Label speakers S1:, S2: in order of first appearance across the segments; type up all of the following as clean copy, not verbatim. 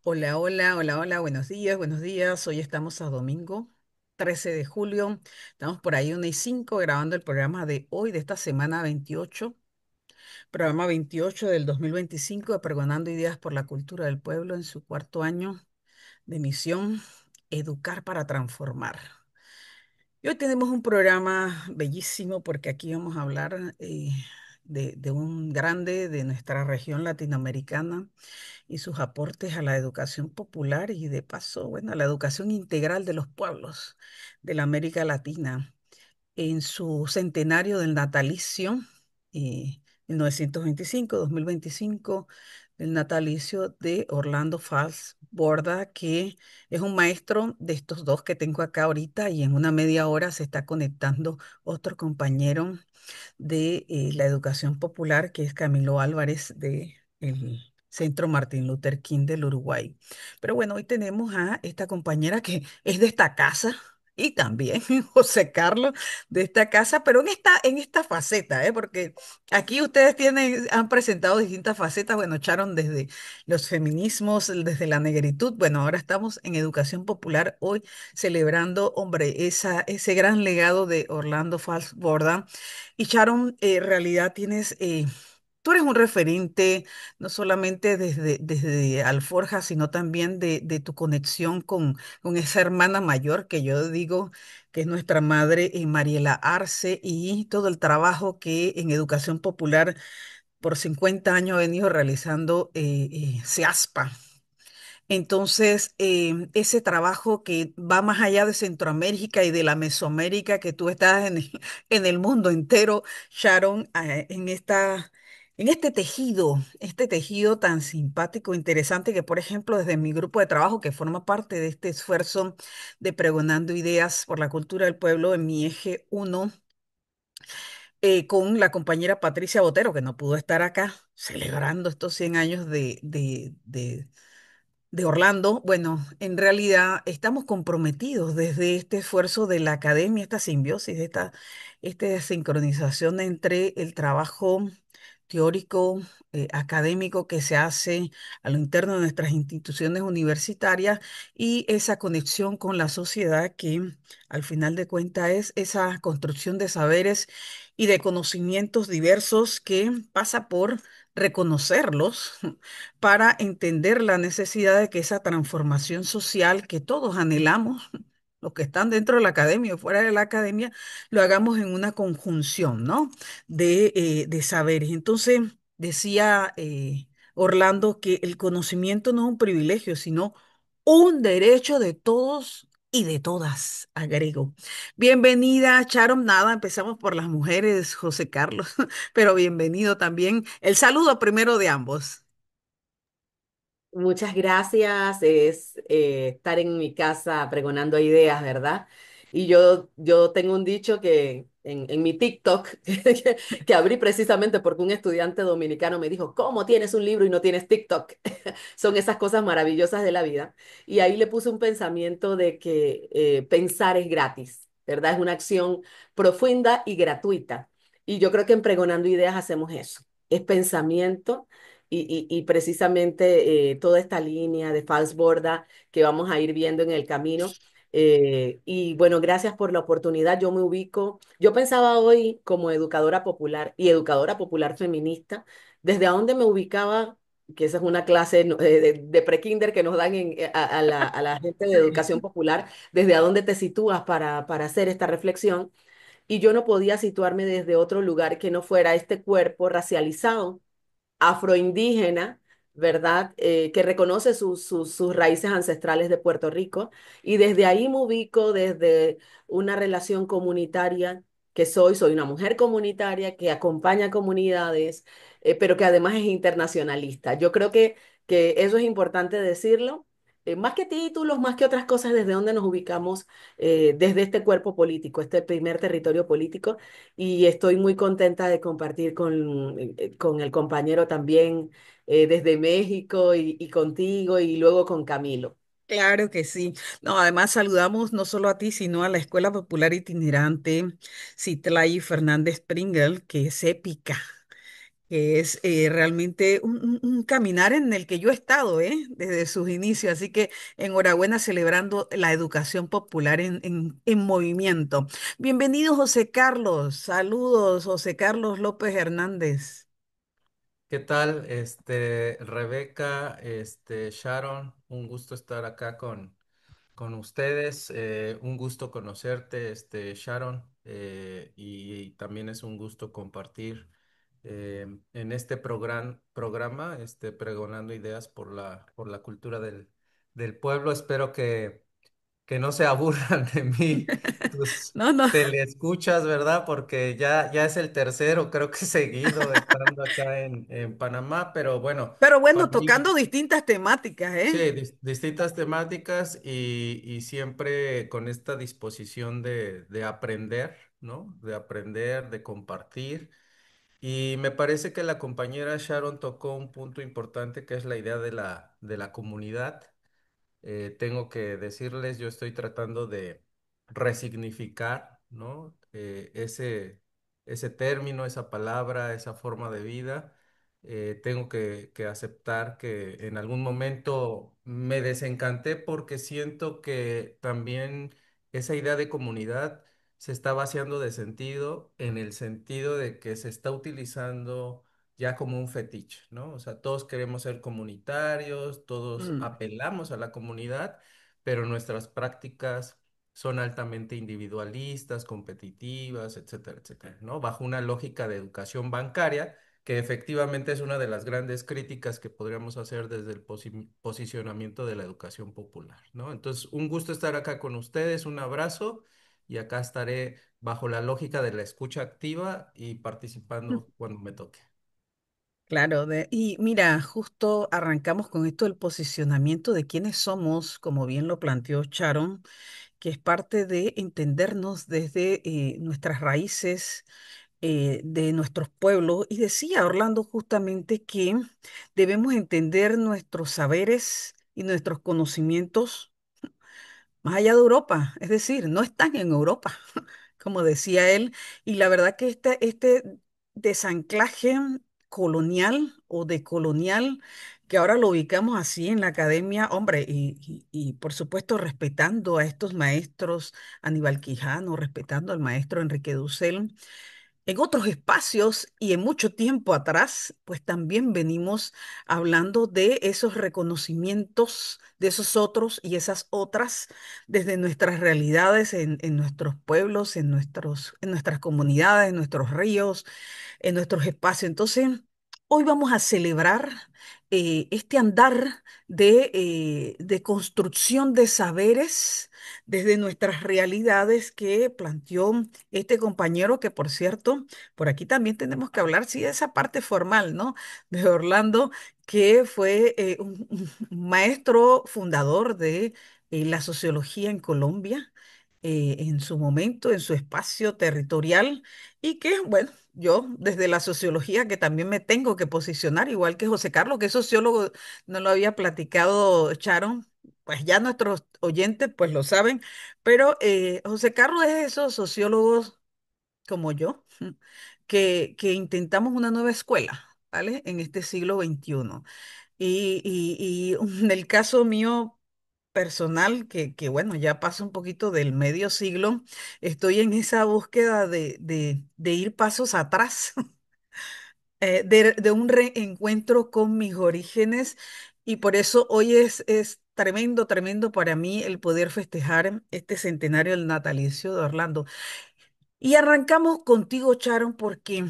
S1: Hola, hola, hola, hola, buenos días, buenos días. Hoy estamos a domingo 13 de julio. Estamos por ahí 1:05 grabando el programa de hoy, de esta semana 28, programa 28 del 2025 de Pregonando Ideas por la Cultura del Pueblo en su cuarto año de misión, Educar para Transformar. Y hoy tenemos un programa bellísimo porque aquí vamos a hablar de un grande de nuestra región latinoamericana y sus aportes a la educación popular y de paso, bueno, a la educación integral de los pueblos de la América Latina en su centenario del natalicio, 1925-2025, del natalicio de Orlando Fals Borda, que es un maestro de estos dos que tengo acá ahorita y en una media hora se está conectando otro compañero de la educación popular, que es Camilo Álvarez de el Centro Martín Luther King del Uruguay. Pero bueno, hoy tenemos a esta compañera que es de esta casa y también José Carlos de esta casa, pero en esta faceta, ¿eh? Porque aquí ustedes han presentado distintas facetas, bueno, echaron desde los feminismos, desde la negritud, bueno, ahora estamos en educación popular, hoy celebrando, hombre, ese gran legado de Orlando Fals Borda. Y Sharon, en realidad tú eres un referente, no solamente desde Alforja, sino también de tu conexión con esa hermana mayor que yo digo que es nuestra madre, Mariela Arce, y todo el trabajo que en educación popular por 50 años ha venido realizando SEASPA. Entonces, ese trabajo que va más allá de Centroamérica y de la Mesoamérica, que tú estás en el mundo entero, Sharon, en este tejido tan simpático, interesante, que por ejemplo, desde mi grupo de trabajo, que forma parte de este esfuerzo de pregonando ideas por la cultura del pueblo en mi eje uno, con la compañera Patricia Botero, que no pudo estar acá, celebrando estos 100 años de Orlando. Bueno, en realidad estamos comprometidos desde este esfuerzo de la academia, esta simbiosis, esta sincronización entre el trabajo teórico, académico que se hace a lo interno de nuestras instituciones universitarias y esa conexión con la sociedad que al final de cuentas es esa construcción de saberes y de conocimientos diversos que pasa por reconocerlos para entender la necesidad de que esa transformación social que todos anhelamos, los que están dentro de la academia o fuera de la academia, lo hagamos en una conjunción, ¿no? De saberes. Entonces, decía Orlando que el conocimiento no es un privilegio, sino un derecho de todos y de todas, agrego. Bienvenida, Sharon. Nada, empezamos por las mujeres, José Carlos, pero bienvenido también. El saludo primero de ambos.
S2: Muchas gracias. Es estar en mi casa pregonando ideas, ¿verdad? Y yo tengo un dicho que en mi TikTok, que abrí precisamente porque un estudiante dominicano me dijo, ¿cómo tienes un libro y no tienes TikTok? Son esas cosas maravillosas de la vida. Y ahí le puse un pensamiento de que pensar es gratis, ¿verdad? Es una acción profunda y gratuita. Y yo creo que en Pregonando Ideas hacemos eso. Es pensamiento y precisamente toda esta línea de False Borda que vamos a ir viendo en el camino. Y bueno, gracias por la oportunidad. Yo me ubico, yo pensaba hoy como educadora popular y educadora popular feminista, desde a dónde me ubicaba, que esa es una clase de prekinder que nos dan a la gente de educación popular, desde a dónde te sitúas para hacer esta reflexión. Y yo no podía situarme desde otro lugar que no fuera este cuerpo racializado afroindígena, ¿verdad? Que reconoce sus raíces ancestrales de Puerto Rico. Y desde ahí me ubico desde una relación comunitaria que soy una mujer comunitaria que acompaña comunidades, pero que además es internacionalista. Yo creo que eso es importante decirlo. Más que títulos, más que otras cosas, desde donde nos ubicamos, desde este cuerpo político, este primer territorio político, y estoy muy contenta de compartir con el compañero también desde México y contigo y luego con Camilo.
S1: Claro que sí. No, además saludamos no solo a ti, sino a la Escuela Popular Itinerante Citlali Fernández Pringle, que es épica. que es realmente un caminar en el que yo he estado, desde sus inicios. Así que enhorabuena celebrando la educación popular en movimiento. Bienvenido, José Carlos. Saludos, José Carlos López Hernández.
S3: ¿Qué tal, Rebeca, Sharon? Un gusto estar acá con ustedes. Un gusto conocerte, Sharon. Y también es un gusto compartir en este programa, pregonando ideas por la cultura del pueblo. Espero que no se aburran de mí tus
S1: No, no.
S3: teleescuchas, ¿verdad? Porque ya es el tercero, creo que seguido, estando acá en Panamá, pero bueno,
S1: Pero bueno,
S3: para mí,
S1: tocando distintas temáticas,
S3: sí,
S1: ¿eh?
S3: distintas temáticas y siempre con esta disposición de aprender, ¿no? De aprender, de compartir. Y me parece que la compañera Sharon tocó un punto importante que es la idea de de la comunidad. Tengo que decirles, yo estoy tratando de resignificar, ¿no? Ese término, esa palabra, esa forma de vida. Tengo que aceptar que en algún momento me desencanté porque siento que también esa idea de comunidad se está vaciando de sentido en el sentido de que se está utilizando ya como un fetiche, ¿no? O sea, todos queremos ser comunitarios, todos
S1: Mm.
S3: apelamos a la comunidad, pero nuestras prácticas son altamente individualistas, competitivas, etcétera, etcétera, ¿no? Bajo una lógica de educación bancaria, que efectivamente es una de las grandes críticas que podríamos hacer desde el posicionamiento de la educación popular, ¿no? Entonces, un gusto estar acá con ustedes, un abrazo y acá estaré bajo la lógica de la escucha activa y participando cuando me toque.
S1: Claro, y mira, justo arrancamos con esto del posicionamiento de quiénes somos, como bien lo planteó Sharon, que es parte de entendernos desde nuestras raíces, de nuestros pueblos. Y decía Orlando justamente que debemos entender nuestros saberes y nuestros conocimientos más allá de Europa, es decir, no están en Europa, como decía él, y la verdad que este desanclaje colonial o decolonial, que ahora lo ubicamos así en la academia, hombre, y por supuesto respetando a estos maestros, Aníbal Quijano, respetando al maestro Enrique Dussel, en otros espacios y en mucho tiempo atrás, pues también venimos hablando de esos reconocimientos de esos otros y esas otras desde nuestras realidades en nuestros pueblos, en nuestras comunidades, en nuestros ríos, en nuestros espacios. Entonces, hoy vamos a celebrar este andar de construcción de saberes desde nuestras realidades que planteó este compañero, que por cierto, por aquí también tenemos que hablar, sí, de esa parte formal, ¿no? De Orlando, que fue un maestro fundador de la sociología en Colombia. En su momento, en su espacio territorial, y que, bueno, yo desde la sociología que también me tengo que posicionar, igual que José Carlos, que es sociólogo, no lo había platicado Sharon, pues ya nuestros oyentes pues lo saben, pero José Carlos es de esos sociólogos como yo, que intentamos una nueva escuela, ¿vale? En este siglo XXI. Y en el caso mío personal, que bueno, ya pasa un poquito del medio siglo, estoy en esa búsqueda de ir pasos atrás, de un reencuentro con mis orígenes, y por eso hoy es tremendo, tremendo para mí el poder festejar este centenario del natalicio de Orlando. Y arrancamos contigo, Sharon, porque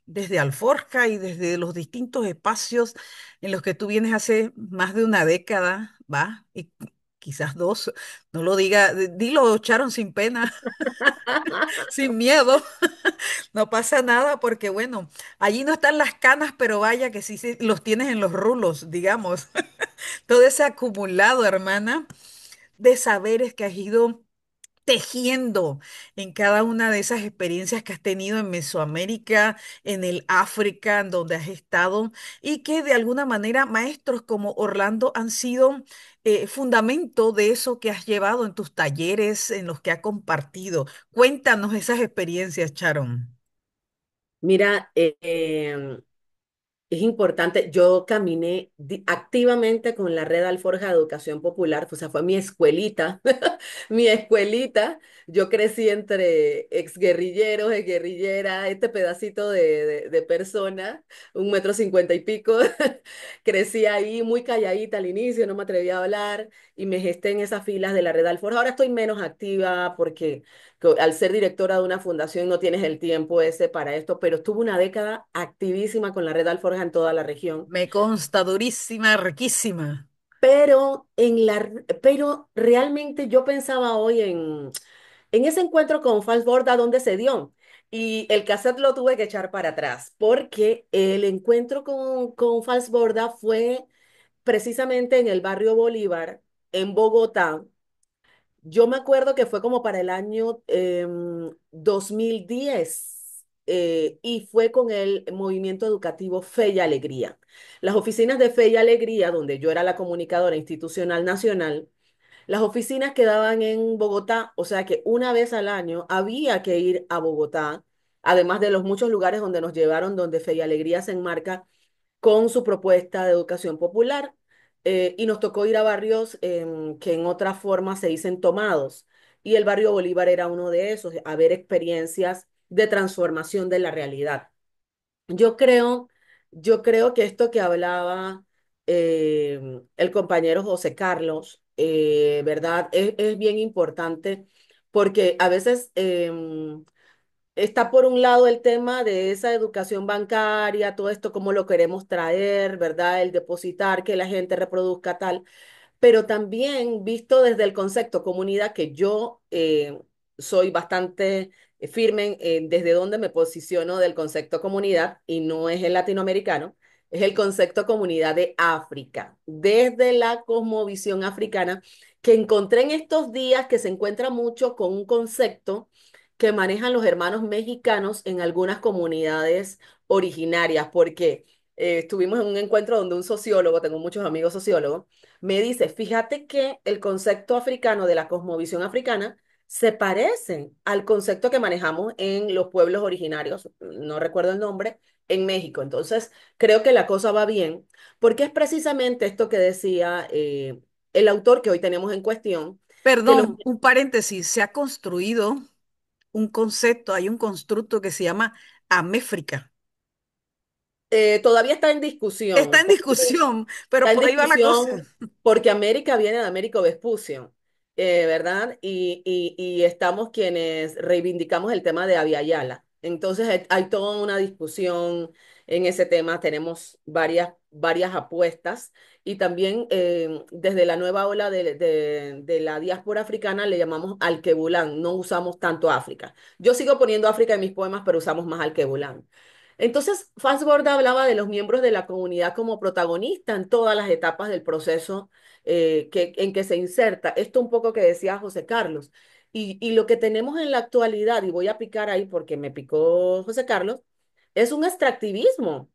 S1: desde Alforja y desde los distintos espacios en los que tú vienes hace más de una década, va, y quizás dos, no lo diga, dilo, Sharon, sin pena, sin miedo, no pasa nada, porque bueno, allí no están las canas, pero vaya que sí, sí los tienes en los rulos, digamos, todo ese acumulado, hermana, de saberes que has ido tejiendo en cada una de esas experiencias que has tenido en Mesoamérica, en el África, en donde has estado, y que de alguna manera maestros como Orlando han sido fundamento de eso que has llevado en tus talleres, en los que has compartido. Cuéntanos esas experiencias, Sharon.
S2: Mira, Es importante, yo caminé activamente con la Red Alforja de Educación Popular, o sea, fue mi escuelita, mi escuelita. Yo crecí entre exguerrilleros, exguerrilleras, este pedacito de persona, 1,50 y pico. Crecí ahí muy calladita al inicio, no me atrevía a hablar y me gesté en esas filas de la Red Alforja. Ahora estoy menos activa porque al ser directora de una fundación no tienes el tiempo ese para esto, pero estuve una década activísima con la Red Alforja en toda la región.
S1: Me consta durísima, riquísima.
S2: Pero realmente yo pensaba hoy en ese encuentro con Fals Borda donde se dio. Y el cassette lo tuve que echar para atrás, porque el encuentro con Fals Borda fue precisamente en el barrio Bolívar, en Bogotá. Yo me acuerdo que fue como para el año 2010, y fue con el movimiento educativo Fe y Alegría. Las oficinas de Fe y Alegría, donde yo era la comunicadora institucional nacional, las oficinas quedaban en Bogotá, o sea que una vez al año había que ir a Bogotá, además de los muchos lugares donde nos llevaron, donde Fe y Alegría se enmarca con su propuesta de educación popular, y nos tocó ir a barrios que en otra forma se dicen tomados. Y el barrio Bolívar era uno de esos, a ver experiencias de transformación de la realidad. Yo creo, yo creo que esto que hablaba el compañero José Carlos, ¿verdad? Es bien importante porque a veces está por un lado el tema de esa educación bancaria, todo esto, cómo lo queremos traer, ¿verdad? El depositar, que la gente reproduzca tal, pero también visto desde el concepto comunidad, que yo soy bastante firme en desde donde me posiciono del concepto comunidad, y no es el latinoamericano, es el concepto comunidad de África, desde la cosmovisión africana, que encontré en estos días que se encuentra mucho con un concepto que manejan los hermanos mexicanos en algunas comunidades originarias, porque estuvimos en un encuentro donde un sociólogo, tengo muchos amigos sociólogos, me dice, fíjate que el concepto africano de la cosmovisión africana se parece al concepto que manejamos en los pueblos originarios, no recuerdo el nombre, en México. Entonces, creo que la cosa va bien, porque es precisamente esto que decía el autor que hoy tenemos en cuestión, que los,
S1: Perdón, un paréntesis, se ha construido un concepto, hay un constructo que se llama améfrica.
S2: todavía está en
S1: Está
S2: discusión,
S1: en
S2: porque
S1: discusión, pero
S2: está en
S1: por ahí va la cosa.
S2: discusión porque América viene de Américo Vespucio, ¿verdad? Y estamos quienes reivindicamos el tema de Abya Yala. Entonces hay toda una discusión en ese tema, tenemos varias apuestas y también desde la nueva ola de la diáspora africana le llamamos Alquebulán, no usamos tanto África. Yo sigo poniendo África en mis poemas, pero usamos más Alquebulán. Entonces, Fassborda hablaba de los miembros de la comunidad como protagonistas en todas las etapas del proceso en que se inserta. Esto un poco que decía José Carlos. Y lo que tenemos en la actualidad, y voy a picar ahí porque me picó José Carlos, es un extractivismo.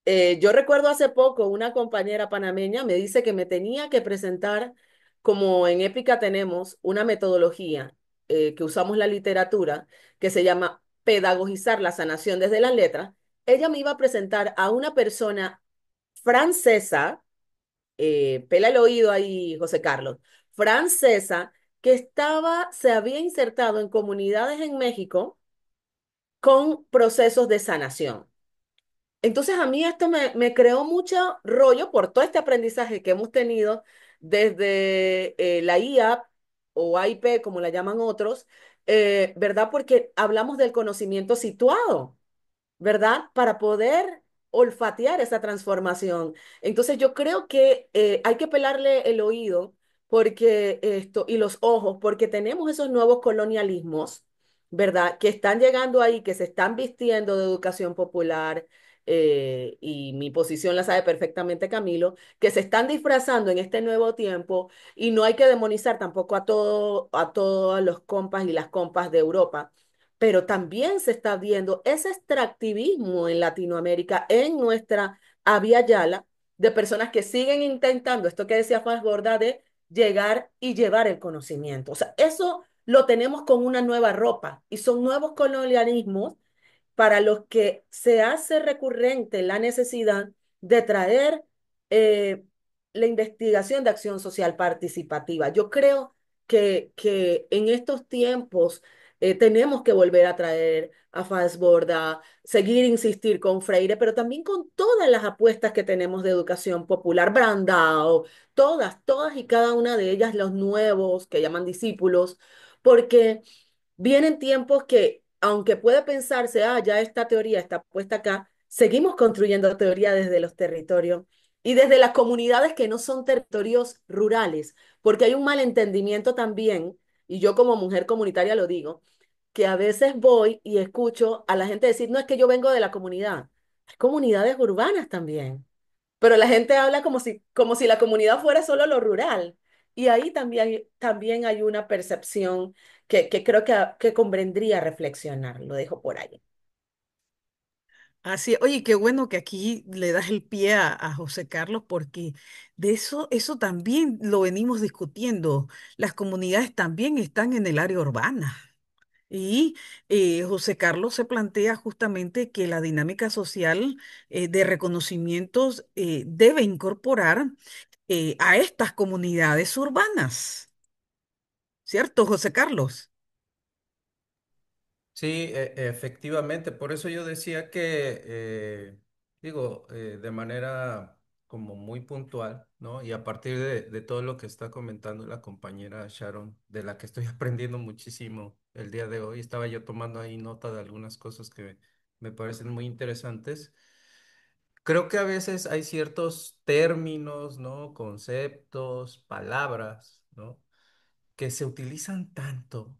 S2: Yo recuerdo hace poco una compañera panameña me dice que me tenía que presentar, como en Épica tenemos una metodología que usamos la literatura, que se llama pedagogizar la sanación desde las letras. Ella me iba a presentar a una persona francesa, pela el oído ahí, José Carlos, francesa, que se había insertado en comunidades en México con procesos de sanación. Entonces a mí esto me creó mucho rollo por todo este aprendizaje que hemos tenido desde la IAP o AIP, como la llaman otros, ¿verdad? Porque hablamos del conocimiento situado. ¿Verdad? Para poder olfatear esa transformación. Entonces yo creo que hay que pelarle el oído porque esto y los ojos, porque tenemos esos nuevos colonialismos, ¿verdad? Que están llegando ahí, que se están vistiendo de educación popular, y mi posición la sabe perfectamente Camilo, que se están disfrazando en este nuevo tiempo y no hay que demonizar tampoco a todos los compas y las compas de Europa, pero también se está viendo ese extractivismo en Latinoamérica, en nuestra Avia Yala, de personas que siguen intentando, esto que decía Faz Gorda, de llegar y llevar el conocimiento. O sea, eso lo tenemos con una nueva ropa y son nuevos colonialismos para los que se hace recurrente la necesidad de traer eh, la investigación de acción social participativa. Yo creo que en estos tiempos tenemos que volver a traer a Falsborda, seguir insistir con Freire, pero también con todas las apuestas que tenemos de educación popular, Brandao, todas y cada una de ellas, los nuevos que llaman discípulos, porque vienen tiempos que, aunque puede pensarse, ya esta teoría está puesta acá, seguimos construyendo teoría desde los territorios y desde las comunidades que no son territorios rurales, porque hay un malentendimiento también, y yo como mujer comunitaria lo digo, que a veces voy y escucho a la gente decir, no es que yo vengo de la comunidad, hay comunidades urbanas también, pero la gente habla como si la comunidad fuera solo lo rural. Y ahí también hay una percepción que creo que convendría reflexionar. Lo dejo por ahí.
S1: Así, oye, qué bueno que aquí le das el pie a José Carlos, porque de eso también lo venimos discutiendo. Las comunidades también están en el área urbana. Y José Carlos se plantea justamente que la dinámica social de reconocimientos debe incorporar a estas comunidades urbanas, ¿cierto, José Carlos?
S3: Sí, efectivamente, por eso yo decía que, digo, de manera como muy puntual, ¿no? Y a partir de todo lo que está comentando la compañera Sharon, de la que estoy aprendiendo muchísimo el día de hoy, estaba yo tomando ahí nota de algunas cosas que me parecen muy interesantes. Creo que a veces hay ciertos términos, ¿no? Conceptos, palabras, ¿no? Que se utilizan tanto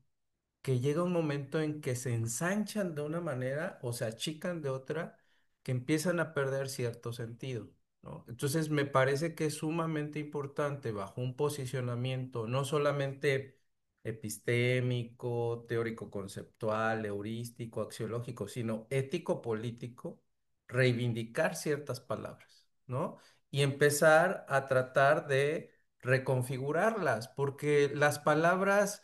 S3: que llega un momento en que se ensanchan de una manera o se achican de otra, que empiezan a perder cierto sentido, ¿no? Entonces me parece que es sumamente importante bajo un posicionamiento no solamente epistémico, teórico-conceptual, heurístico, axiológico, sino ético-político, reivindicar ciertas palabras, ¿no? Y empezar a tratar de reconfigurarlas, porque las palabras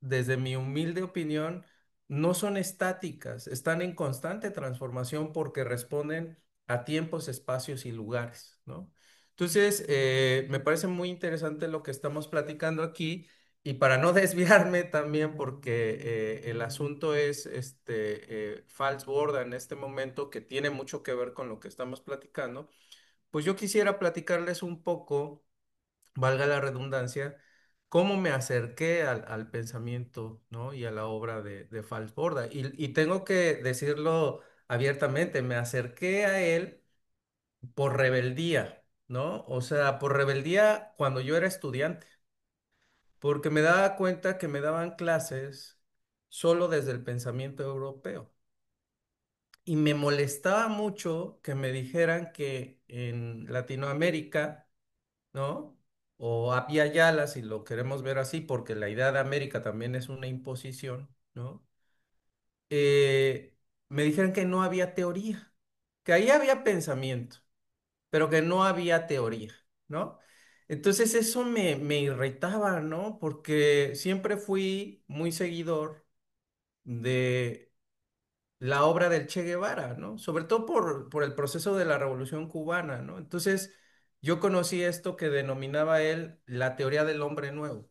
S3: desde mi humilde opinión, no son estáticas, están en constante transformación porque responden a tiempos, espacios y lugares, ¿no? Entonces, me parece muy interesante lo que estamos platicando aquí y para no desviarme también, porque el asunto es Falsborda en este momento que tiene mucho que ver con lo que estamos platicando, pues yo quisiera platicarles un poco, valga la redundancia, cómo me acerqué al pensamiento, ¿no? Y a la obra de Falsborda. Y tengo que decirlo abiertamente, me acerqué a él por rebeldía, ¿no? O sea, por rebeldía cuando yo era estudiante, porque me daba cuenta que me daban clases solo desde el pensamiento europeo. Y me molestaba mucho que me dijeran que en Latinoamérica, ¿no? O Apia Yala, si lo queremos ver así, porque la idea de América también es una imposición, ¿no? Eh, Me dijeron que no había teoría, que ahí había pensamiento, pero que no había teoría, ¿no? Entonces eso me irritaba, ¿no? Porque siempre fui muy seguidor de la obra del Che Guevara, ¿no? Sobre todo por el proceso de la Revolución Cubana, ¿no? Entonces, yo conocí esto que denominaba él la teoría del hombre nuevo.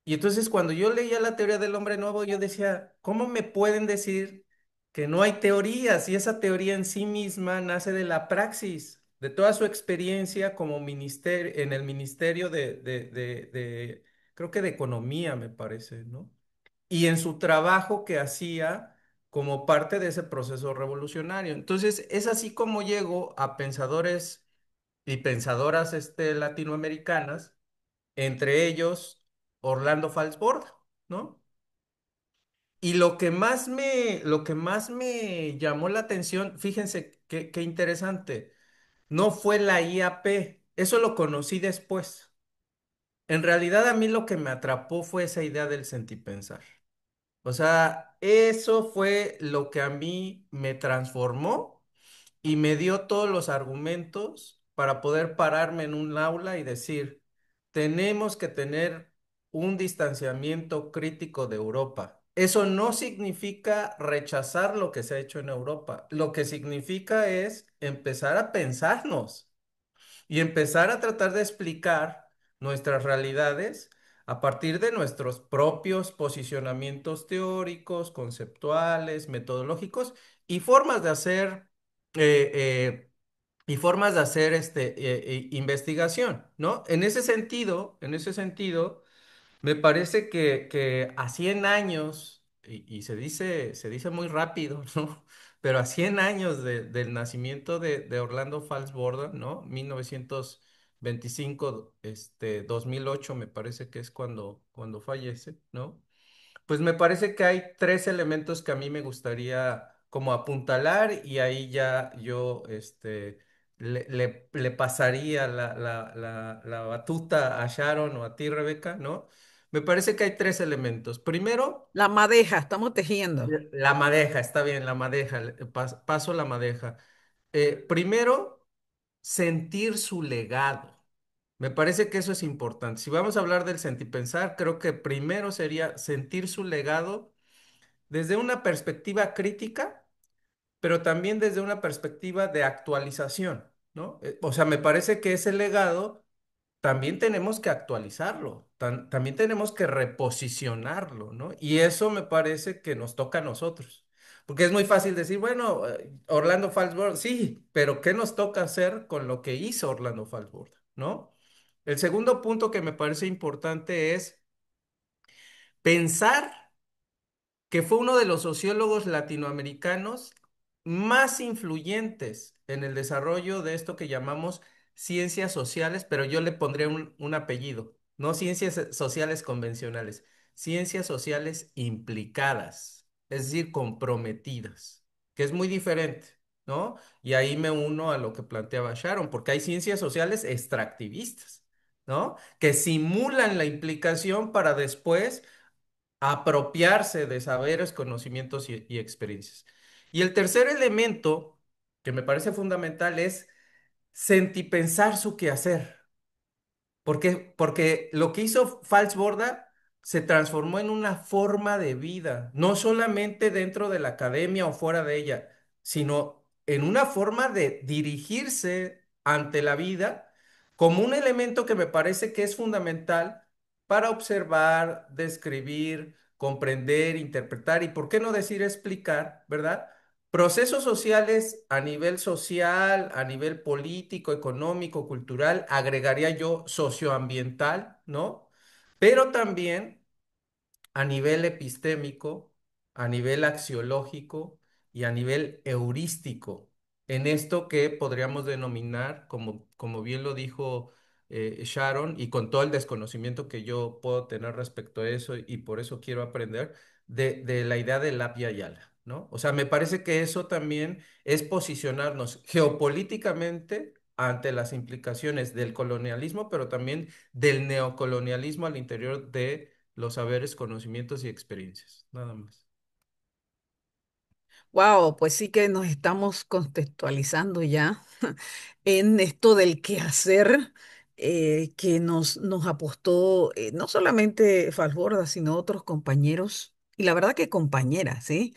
S3: Y entonces, cuando yo leía la teoría del hombre nuevo, yo decía, ¿cómo me pueden decir que no hay teoría si esa teoría en sí misma nace de la praxis, de toda su experiencia como ministerio, en el ministerio creo que de economía, me parece, ¿no? Y en su trabajo que hacía como parte de ese proceso revolucionario. Entonces, es así como llego a pensadores y pensadoras latinoamericanas, entre ellos Orlando Falsborda, ¿no? Y lo que más me llamó la atención, fíjense qué interesante, no fue la IAP, eso lo conocí después. En realidad a mí lo que me atrapó fue esa idea del sentipensar. O sea, eso fue lo que a mí me transformó y me dio todos los argumentos para poder pararme en un aula y decir, tenemos que tener un distanciamiento crítico de Europa. eso no significa rechazar lo que se ha hecho en Europa. Lo que significa es empezar a pensarnos y empezar a tratar de explicar nuestras realidades a partir de nuestros propios posicionamientos teóricos, conceptuales, metodológicos y formas de hacer, eh, eh, investigación, ¿no? En ese sentido, me parece que a 100 años, y se dice muy rápido, ¿no? Pero a 100 años del nacimiento de Orlando Fals Borda, ¿no? 1925, 2008 me parece que es cuando fallece, ¿no? Pues me parece que hay tres elementos que a mí me gustaría como apuntalar y ahí ya yo le pasaría la batuta a Sharon o a ti, Rebeca, ¿no? Me parece que hay tres elementos. Primero,
S1: La madeja, estamos tejiendo.
S3: la madeja, está bien, la madeja, paso la madeja. Primero, sentir su legado. Me parece que eso es importante. Si vamos a hablar del sentipensar, creo que primero sería sentir su legado desde una perspectiva crítica, pero también desde una perspectiva de actualización, ¿no? O sea, me parece que ese legado también tenemos que actualizarlo, también tenemos que reposicionarlo, ¿no? Y eso me parece que nos toca a nosotros. Porque es muy fácil decir, bueno, Orlando Falsborg, sí, pero ¿qué nos toca hacer con lo que hizo Orlando Falsborg, ¿no? El segundo punto que me parece importante es pensar que fue uno de los sociólogos latinoamericanos más influyentes en el desarrollo de esto que llamamos ciencias sociales, pero yo le pondría un apellido, no ciencias sociales convencionales, ciencias sociales implicadas, es decir, comprometidas, que es muy diferente, ¿no? Y ahí me uno a lo que planteaba Sharon, porque hay ciencias sociales extractivistas, ¿no? Que simulan la implicación para después apropiarse de saberes, conocimientos y experiencias. Y el tercer elemento que me parece fundamental es sentipensar su quehacer. Porque lo que hizo Falsborda se transformó en una forma de vida, no solamente dentro de la academia o fuera de ella, sino en una forma de dirigirse ante la vida como un elemento que me parece que es fundamental para observar, describir, comprender, interpretar y, ¿por qué no decir explicar, ¿verdad? Procesos sociales a nivel social, a nivel político, económico, cultural, agregaría yo socioambiental, ¿no? Pero también a nivel epistémico, a nivel axiológico y a nivel heurístico, en esto que podríamos denominar, como bien lo dijo Sharon, y con todo el desconocimiento que yo puedo tener respecto a eso, y por eso quiero aprender, de la idea de Lapia Yala, ¿no? O sea, me parece que eso también es posicionarnos geopolíticamente ante las implicaciones del colonialismo, pero también del neocolonialismo al interior de los saberes, conocimientos y experiencias, nada más.
S1: Wow, pues sí que nos estamos contextualizando ya en esto del quehacer que nos apostó no solamente Falborda, sino otros compañeros, y la verdad que compañeras, ¿sí?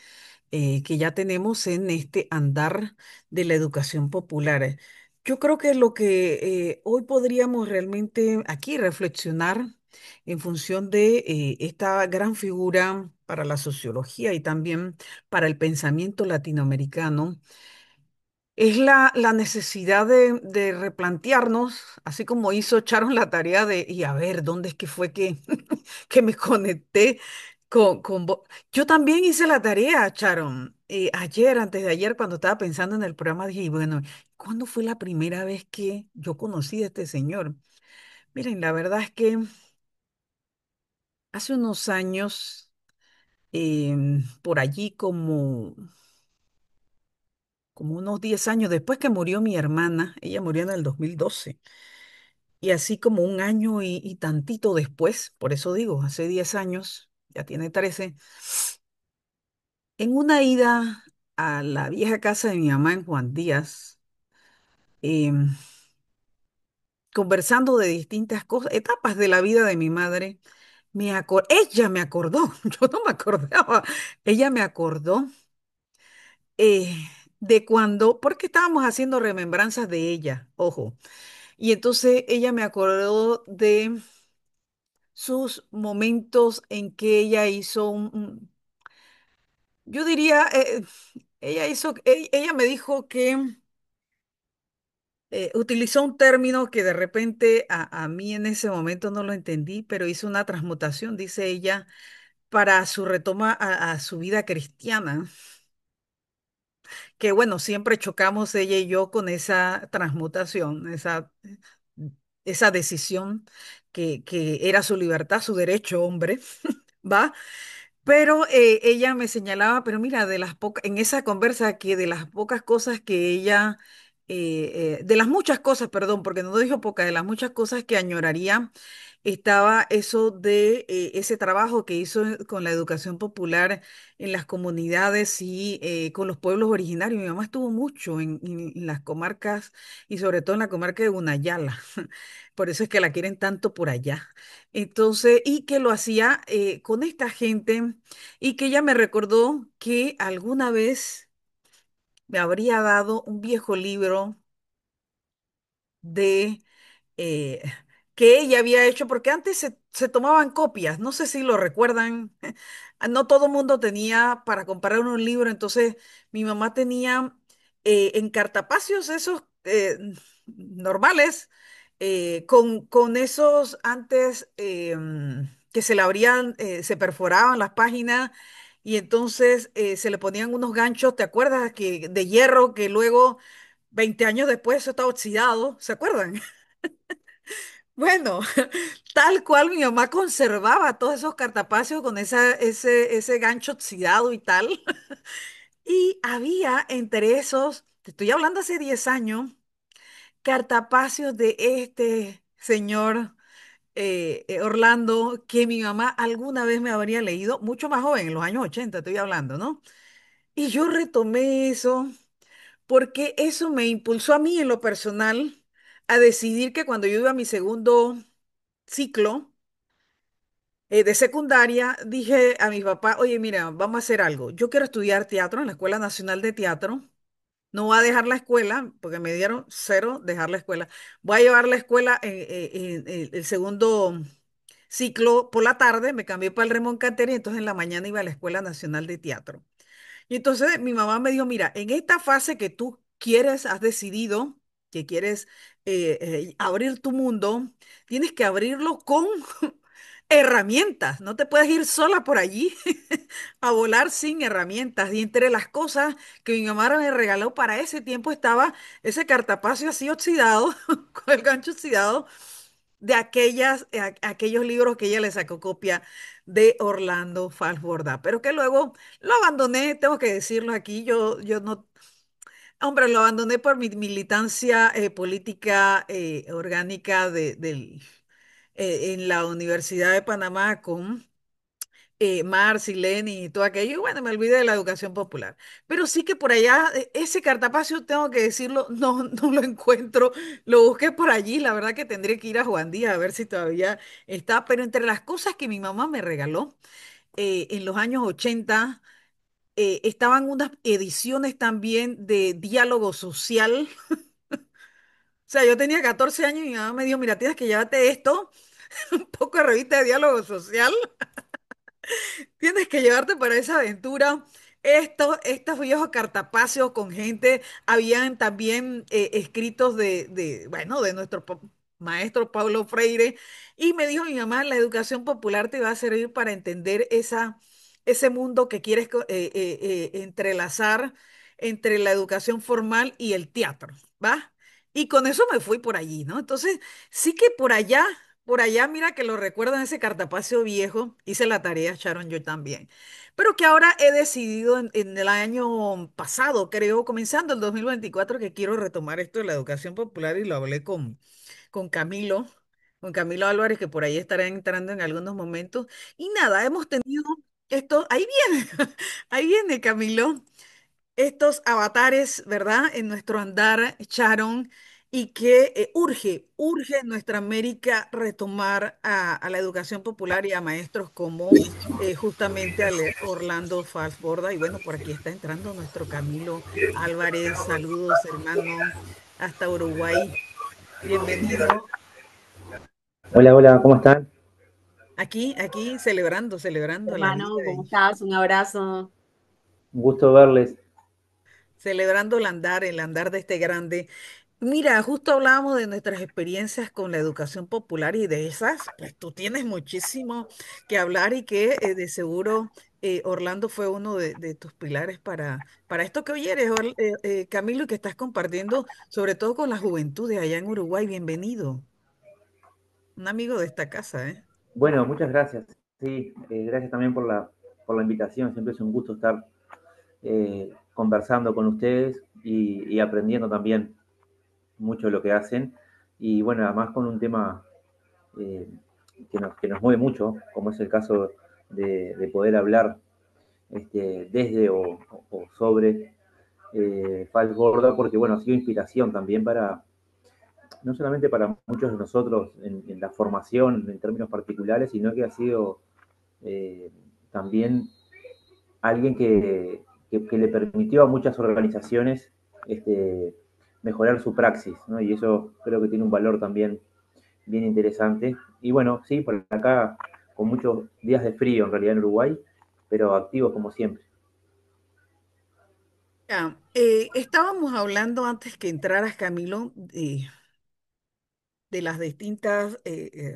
S1: Que ya tenemos en este andar de la educación popular. Yo creo que lo que hoy podríamos realmente aquí reflexionar en función de esta gran figura para la sociología y también para el pensamiento latinoamericano es la necesidad de replantearnos, así como hizo Charon la tarea de, y a ver, ¿dónde es que fue que me conecté con vos? Yo también hice la tarea, Charon. Ayer, antes de ayer, cuando estaba pensando en el programa, dije, bueno, ¿cuándo fue la primera vez que yo conocí a este señor? Miren, la verdad es que hace unos años, por allí como unos 10 años después que murió mi hermana, ella murió en el 2012. Y así como un año y tantito después, por eso digo, hace 10 años, ya tiene 13, en una ida a la vieja casa de mi mamá en Juan Díaz, em, conversando de distintas cosas, etapas de la vida de mi madre, ella me acordó, yo no me acordaba, ella me acordó eh, de cuando, porque estábamos haciendo remembranzas de ella, ojo, y entonces ella me acordó de sus momentos en que ella hizo yo diría, ella me dijo que utilizó un término que de repente a mí en ese momento no lo entendí, pero hizo una transmutación, dice ella, para su retoma a su vida cristiana, que bueno, siempre chocamos ella y yo con esa transmutación, esa decisión que era su libertad, su derecho, hombre, ¿va? Pero ella me señalaba, pero mira, de las pocas, en esa conversa que de las pocas cosas que ella, de las muchas cosas, perdón, porque no dijo pocas, de las muchas cosas que añoraría, estaba eso de ese trabajo que hizo con la educación popular en las comunidades y con los pueblos originarios. Mi mamá estuvo mucho en las comarcas y sobre todo en la comarca de Gunayala. Por eso es que la quieren tanto por allá. Entonces, y que lo hacía con esta gente y que ella me recordó que alguna vez me habría dado un viejo libro de eh, que ella había hecho, porque antes se tomaban copias, no sé si lo recuerdan, no todo el mundo tenía para comprar un libro, entonces mi mamá tenía en cartapacios esos normales, con esos antes que se le abrían, se perforaban las páginas. Y entonces se le ponían unos ganchos, ¿te acuerdas? Que, de hierro que luego, 20 años después, eso está oxidado, ¿se acuerdan? Bueno, tal cual mi mamá conservaba todos esos cartapacios con ese gancho oxidado y tal. Y había entre esos, te estoy hablando hace 10 años, cartapacios de este señor Orlando, que mi mamá alguna vez me habría leído, mucho más joven, en los años 80 estoy hablando, ¿no? Y yo retomé eso porque eso me impulsó a mí en lo personal a decidir que cuando yo iba a mi segundo ciclo, de secundaria, dije a mi papá, oye, mira, vamos a hacer algo. Yo quiero estudiar teatro en la Escuela Nacional de Teatro. No voy a dejar la escuela, porque me dieron cero dejar la escuela. Voy a llevar la escuela en el segundo ciclo por la tarde, me cambié para el Ramón Cantera y entonces en la mañana iba a la Escuela Nacional de Teatro. Y entonces mi mamá me dijo, mira, en esta fase que tú quieres, has decidido que quieres abrir tu mundo, tienes que abrirlo con herramientas. No te puedes ir sola por allí a volar sin herramientas. Y entre las cosas que mi mamá me regaló para ese tiempo estaba ese cartapacio así oxidado, con el gancho oxidado, de aquellos libros que ella le sacó copia de Orlando Falsborda, pero que luego lo abandoné, tengo que decirlo aquí, yo no, hombre, lo abandoné por mi militancia política orgánica en la Universidad de Panamá con Marx y Lenin y todo aquello, y bueno, me olvidé de la educación popular. Pero sí que por allá, ese cartapacio, tengo que decirlo, no, no lo encuentro, lo busqué por allí, la verdad que tendré que ir a Juan Díaz a ver si todavía está, pero entre las cosas que mi mamá me regaló en los años 80, estaban unas ediciones también de diálogo social. O sea, yo tenía 14 años y mi mamá me dijo, mira, tienes que llevarte esto, un poco de revista de diálogo social. Tienes que llevarte para esa aventura estos viejos cartapacios con gente, habían también escritos bueno, de nuestro maestro Paulo Freire, y me dijo mi mamá, la educación popular te va a servir para entender ese mundo que quieres entrelazar entre la educación formal y el teatro, ¿va? Y con eso me fui por allí, ¿no? Entonces, sí que por allá, mira que lo recuerdo en ese cartapacio viejo, hice la tarea, Sharon, yo también. Pero que ahora he decidido en el año pasado, creo, comenzando el 2024, que quiero retomar esto de la educación popular y lo hablé con Camilo, con Camilo Álvarez, que por ahí estará entrando en algunos momentos. Y nada, hemos tenido esto, ahí viene, ahí viene Camilo, estos avatares, ¿verdad? En nuestro andar, Sharon. y que urge en nuestra América retomar a la educación popular y a maestros como justamente Orlando Falsborda. Y bueno, por aquí está entrando nuestro Camilo Álvarez. Saludos, hermano, hasta Uruguay. Bienvenido.
S4: Hola, hola, ¿cómo están?
S1: Aquí celebrando la vida,
S2: Hermano, ¿cómo estás? Un abrazo.
S4: Un gusto verles.
S1: celebrando el andar de este grande. Mira, justo hablábamos de nuestras experiencias con la educación popular y de esas, pues tú tienes muchísimo que hablar y que de seguro Orlando fue uno de tus pilares para esto que hoy eres, Camilo, y que estás compartiendo, sobre todo con la juventud de allá en Uruguay. Bienvenido, un amigo de esta casa, ¿eh?
S4: Bueno, muchas gracias. Sí, gracias también por la invitación. Siempre es un gusto estar conversando con ustedes y aprendiendo también mucho de lo que hacen. Y bueno, además con un tema eh, que nos mueve mucho, como es el caso de poder hablar desde o sobre Fals Gorda, porque bueno, ha sido inspiración también para, no solamente para muchos de nosotros en la formación en términos particulares, sino que ha sido eh, también alguien que le permitió a muchas organizaciones este, mejorar su praxis, ¿no? Y eso creo que tiene un valor también bien interesante. Y bueno, sí, por acá con muchos días de frío en realidad en Uruguay, pero activos como siempre.
S1: Ya, estábamos hablando antes que entraras, Camilo, de las distintas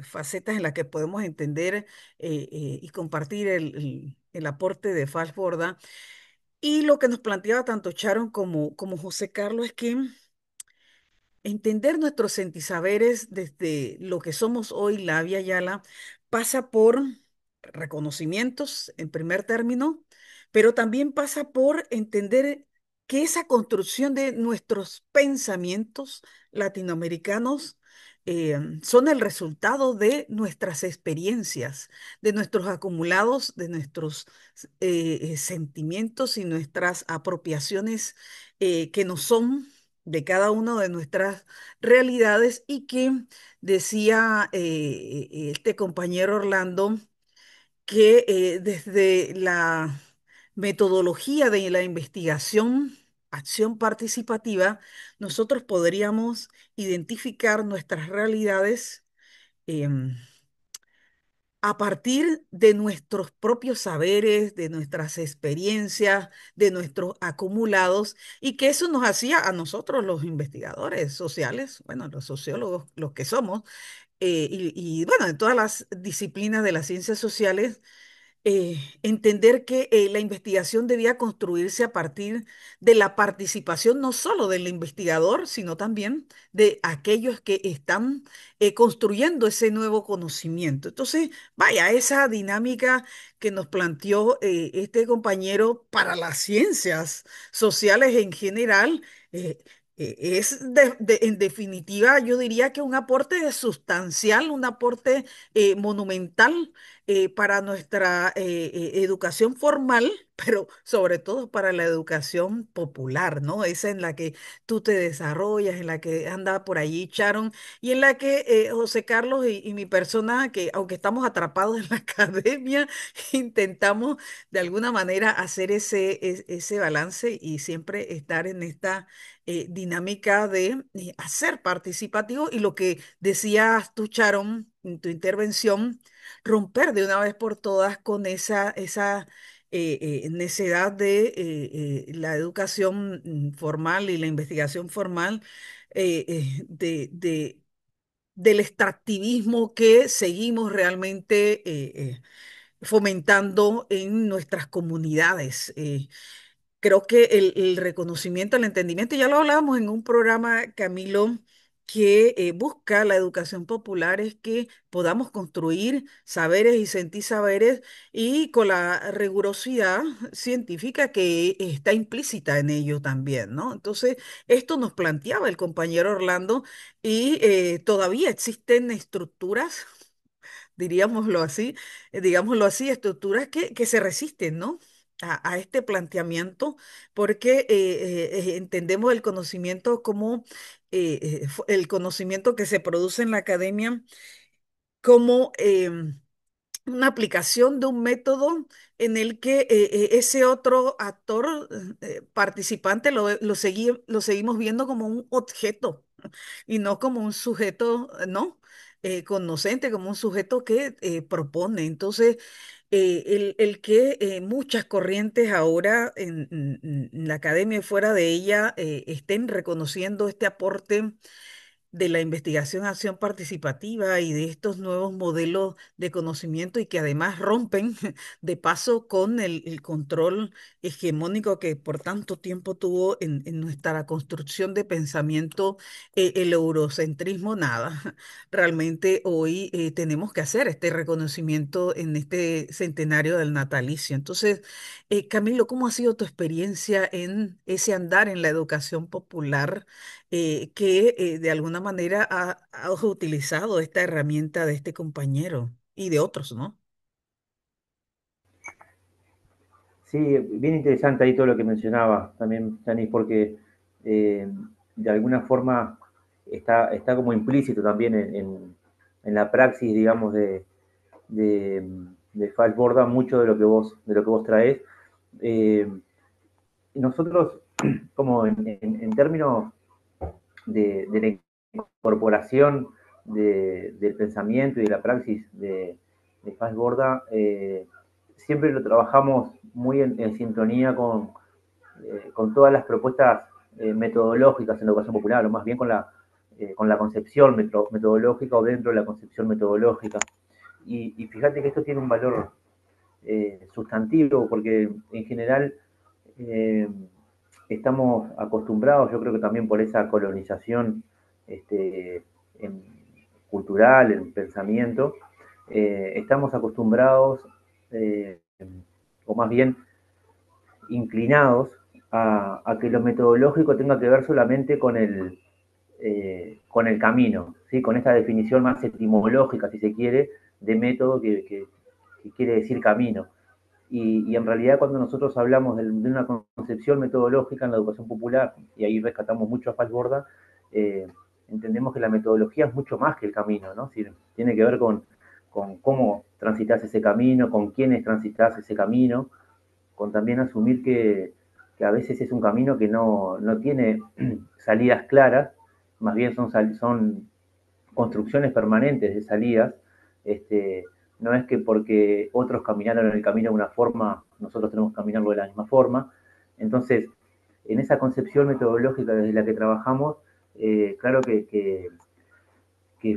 S1: facetas en las que podemos entender y compartir el aporte de Falsborda. Y lo que nos planteaba tanto Sharon como José Carlos es que entender nuestros sentisaberes desde lo que somos hoy, la Via Yala, pasa por reconocimientos en primer término, pero también pasa por entender que esa construcción de nuestros pensamientos latinoamericanos son el resultado de nuestras experiencias, de nuestros acumulados, de nuestros sentimientos y nuestras apropiaciones que nos son de cada una de nuestras realidades y que decía este compañero Orlando que desde la metodología de la investigación, acción participativa, nosotros podríamos identificar nuestras realidades em, a partir de nuestros propios saberes, de nuestras experiencias, de nuestros acumulados, y que eso nos hacía a nosotros los investigadores sociales, bueno, los sociólogos, los que somos, y bueno, en todas las disciplinas de las ciencias sociales, entender que la investigación debía construirse a partir de la participación no solo del investigador, sino también de aquellos que están construyendo ese nuevo conocimiento. Entonces, vaya, esa dinámica que nos planteó este compañero para las ciencias sociales en general. Es en definitiva, yo diría que un aporte sustancial, un aporte monumental para nuestra educación formal, pero sobre todo para la educación popular, ¿no? Esa en la que tú te desarrollas, en la que anda por allí Sharon, y en la que José Carlos y mi persona, que aunque estamos atrapados en la academia, intentamos de alguna manera hacer ese balance y siempre estar en esta dinámica de hacer participativo y lo que decías tú, Sharon, en tu intervención romper de una vez por todas con esa necedad de la educación formal y la investigación formal, del extractivismo que seguimos realmente fomentando en nuestras comunidades. Creo que el reconocimiento, el entendimiento, ya lo hablábamos en un programa, Camilo, que busca la educación popular, es que podamos construir saberes y sentir saberes y con la rigurosidad científica que está implícita en ello también, ¿no? Entonces, esto nos planteaba el compañero Orlando y todavía existen estructuras, diríamoslo así, estructuras que se resisten, ¿no? a este planteamiento porque entendemos el conocimiento como el conocimiento que se produce en la academia como una aplicación de un método en el que ese otro actor participante lo seguimos viendo como un objeto y no como un sujeto, ¿no? Conocente, como un sujeto que propone. Entonces, el que muchas corrientes ahora en la academia y fuera de ella estén reconociendo este aporte de la investigación acción participativa y de estos nuevos modelos de conocimiento y que además rompen de paso con el control hegemónico que por tanto tiempo tuvo en nuestra construcción de pensamiento el eurocentrismo, nada. Realmente hoy tenemos que hacer este reconocimiento en este centenario del natalicio. Entonces, Camilo, ¿cómo ha sido tu experiencia en ese andar en la educación popular? Que de alguna manera has utilizado esta herramienta de este compañero y de otros, ¿no?
S4: Sí, bien interesante ahí todo lo que mencionaba también, Janis, porque eh, de alguna forma está como implícito también en la praxis, digamos, de, de Falsborda mucho de lo que vos traés. Eh, nosotros, como en términos de la incorporación del pensamiento y de la praxis de Falsborda, siempre lo trabajamos muy en sintonía con todas las propuestas metodológicas en la educación popular, o más bien con la concepción metodológica o dentro de la concepción metodológica. Y fíjate que esto tiene un valor sustantivo, porque en general eh, estamos acostumbrados, yo creo que también por esa colonización este, en, cultural, en pensamiento, estamos acostumbrados, o más bien inclinados, a que lo metodológico tenga que ver solamente con el camino, ¿sí? Con esta definición más etimológica, si se quiere, de método que quiere decir camino. Y en realidad cuando nosotros hablamos de una concepción metodológica en la educación popular, y ahí rescatamos mucho a Falsborda, eh, entendemos que la metodología es mucho más que el camino, ¿no? Es decir, tiene que ver con cómo transitas ese camino, con quiénes transitas ese camino, con también asumir que a veces es un camino que no tiene salidas claras, más bien son construcciones permanentes de salidas. Este, no es que porque otros caminaron el camino de una forma, nosotros tenemos que caminarlo de la misma forma. Entonces, en esa concepción metodológica desde la que trabajamos, claro que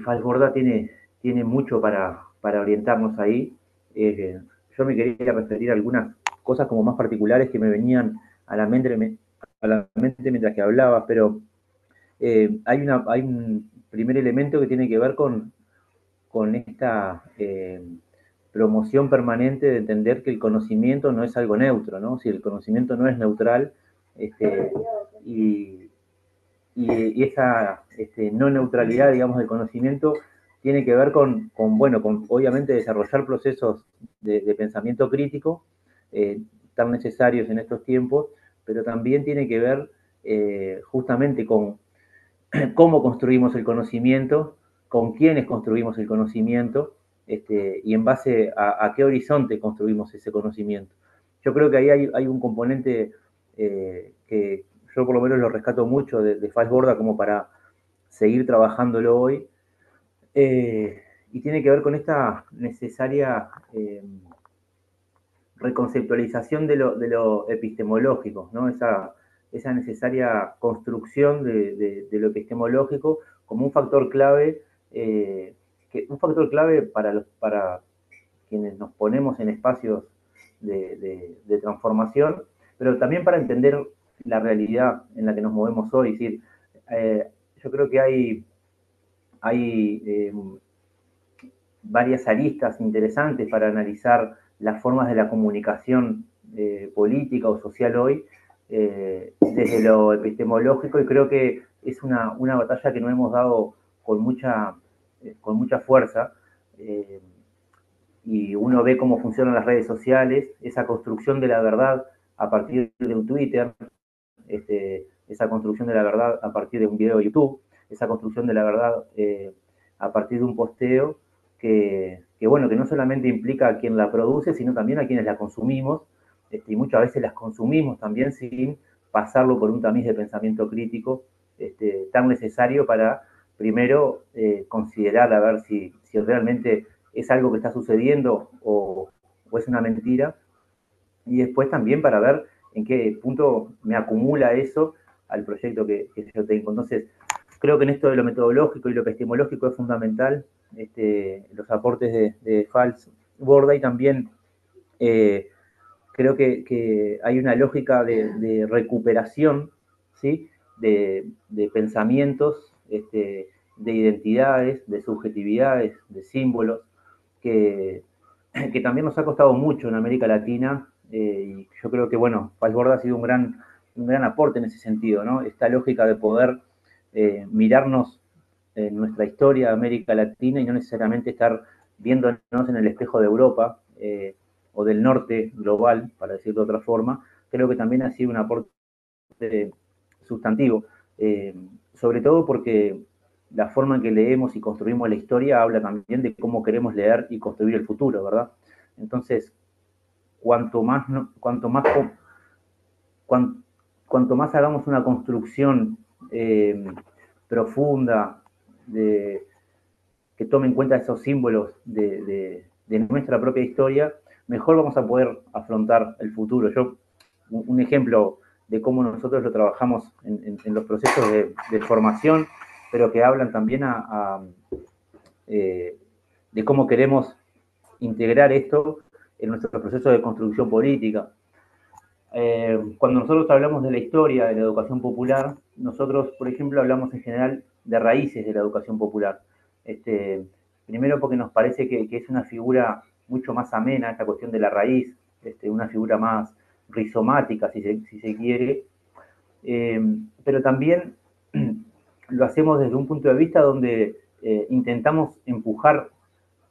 S4: Falsborda tiene mucho para orientarnos ahí. Yo me quería referir a algunas cosas como más particulares que me venían a la mente mientras que hablabas, pero hay un primer elemento que tiene que ver con esta promoción permanente de entender que el conocimiento no es algo neutro, ¿no? Si el conocimiento no es neutral, este, y, y esa no neutralidad, digamos, del conocimiento tiene que ver bueno, con obviamente desarrollar procesos de pensamiento crítico tan necesarios en estos tiempos, pero también tiene que ver justamente con cómo construimos el conocimiento, con quiénes construimos el conocimiento, y en base a qué horizonte construimos ese conocimiento. Yo creo que ahí hay un componente que yo por lo menos lo rescato mucho de Falsborda como para seguir trabajándolo hoy, y tiene que ver con esta necesaria reconceptualización de lo epistemológico, ¿no? Esa necesaria construcción de lo epistemológico como un factor clave, para quienes nos ponemos en espacios de transformación, pero también para entender la realidad en la que nos movemos hoy. Es decir, yo creo que hay varias aristas interesantes para analizar las formas de la comunicación política o social hoy, desde lo epistemológico, y creo que es una batalla que no hemos dado con mucha fuerza, y uno ve cómo funcionan las redes sociales, esa construcción de la verdad a partir de un Twitter, esa construcción de la verdad a partir de un video de YouTube, esa construcción de la verdad a partir de un posteo bueno, que no solamente implica a quien la produce, sino también a quienes la consumimos, y muchas veces las consumimos también sin pasarlo por un tamiz de pensamiento crítico tan necesario para, primero, considerar a ver si realmente es algo que está sucediendo o es una mentira, y después también para ver en qué punto me acumula eso al proyecto que yo tengo. Entonces, creo que en esto de lo metodológico y lo epistemológico es fundamental los aportes de Fals Borda, y también creo que hay una lógica de recuperación, ¿sí? de pensamientos, de identidades, de subjetividades, de símbolos, que, que también nos ha costado mucho en América Latina, y yo creo que, bueno, Fals Borda ha sido un gran aporte en ese sentido, ¿no? Esta lógica de poder mirarnos en nuestra historia de América Latina y no necesariamente estar viéndonos en el espejo de Europa o del norte global, para decirlo de otra forma, creo que también ha sido un aporte sustantivo, sobre todo porque la forma en que leemos y construimos la historia habla también de cómo queremos leer y construir el futuro, ¿verdad? Entonces, cuanto más, cuanto más hagamos una construcción profunda, que tome en cuenta esos símbolos de nuestra propia historia, mejor vamos a poder afrontar el futuro. Un ejemplo de cómo nosotros lo trabajamos en los procesos de formación, pero que hablan también de cómo queremos integrar esto en nuestro proceso de construcción política. Cuando nosotros hablamos de la historia de la educación popular, nosotros, por ejemplo, hablamos en general de raíces de la educación popular. Primero porque nos parece que es una figura mucho más amena, esta cuestión de la raíz, una figura más rizomática, si se quiere, pero también lo hacemos desde un punto de vista donde intentamos empujar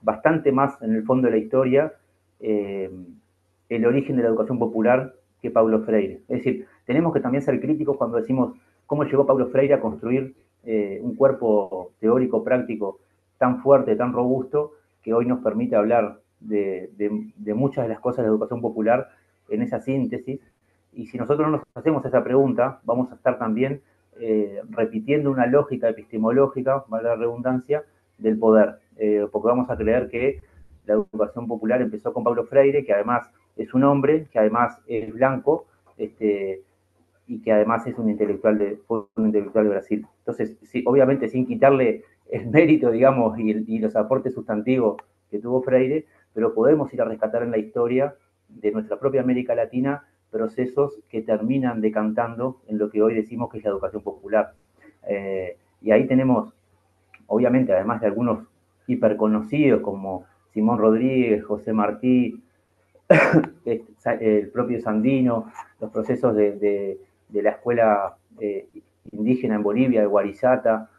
S4: bastante más en el fondo de la historia el origen de la educación popular que Paulo Freire. Es decir, tenemos que también ser críticos cuando decimos cómo llegó Paulo Freire a construir un cuerpo teórico práctico tan fuerte, tan robusto, que hoy nos permite hablar de muchas de las cosas de la educación popular en esa síntesis. Y si nosotros no nos hacemos esa pregunta, vamos a estar también repitiendo una lógica epistemológica, valga la redundancia, del poder, porque vamos a creer que la educación popular empezó con Paulo Freire, que además es un hombre, que además es blanco, y que además es fue un intelectual de Brasil. Entonces, sí, obviamente sin quitarle el mérito, digamos, y los aportes sustantivos que tuvo Freire, pero podemos ir a rescatar en la historia de nuestra propia América Latina procesos que terminan decantando en lo que hoy decimos que es la educación popular. Y ahí tenemos, obviamente, además de algunos hiperconocidos como Simón Rodríguez, José Martí, el propio Sandino, los procesos de la escuela indígena en Bolivia, de Guarizata,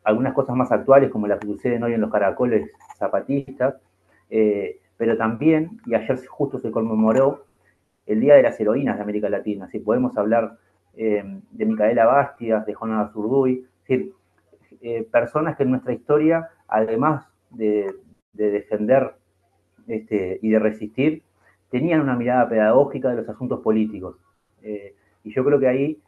S4: algunas cosas más actuales como las que suceden hoy en los caracoles zapatistas, pero también, y ayer justo se conmemoró el Día de las Heroínas de América Latina, si podemos hablar de Micaela Bastidas, de Juana Azurduy, es decir, personas que en nuestra historia, además de defender y de resistir, tenían una mirada pedagógica de los asuntos políticos. Y yo creo que ahí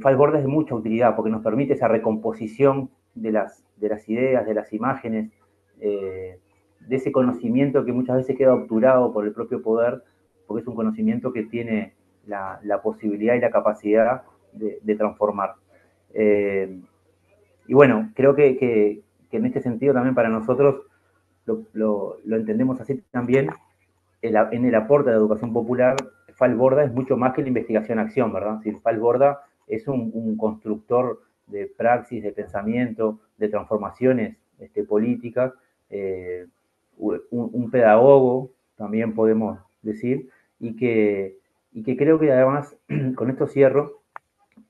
S4: Fals Borda es de mucha utilidad porque nos permite esa recomposición de las ideas, de las imágenes, de ese conocimiento que muchas veces queda obturado por el propio poder, porque es un conocimiento que tiene la posibilidad y la capacidad de transformar. Y bueno, creo que en este sentido también para nosotros lo entendemos así también, en el aporte de la educación popular, Fals Borda es mucho más que la investigación-acción, ¿verdad? Si Fals Borda es un constructor de praxis, de pensamiento, de transformaciones políticas, un pedagogo, también podemos decir, y que creo que además, con esto cierro,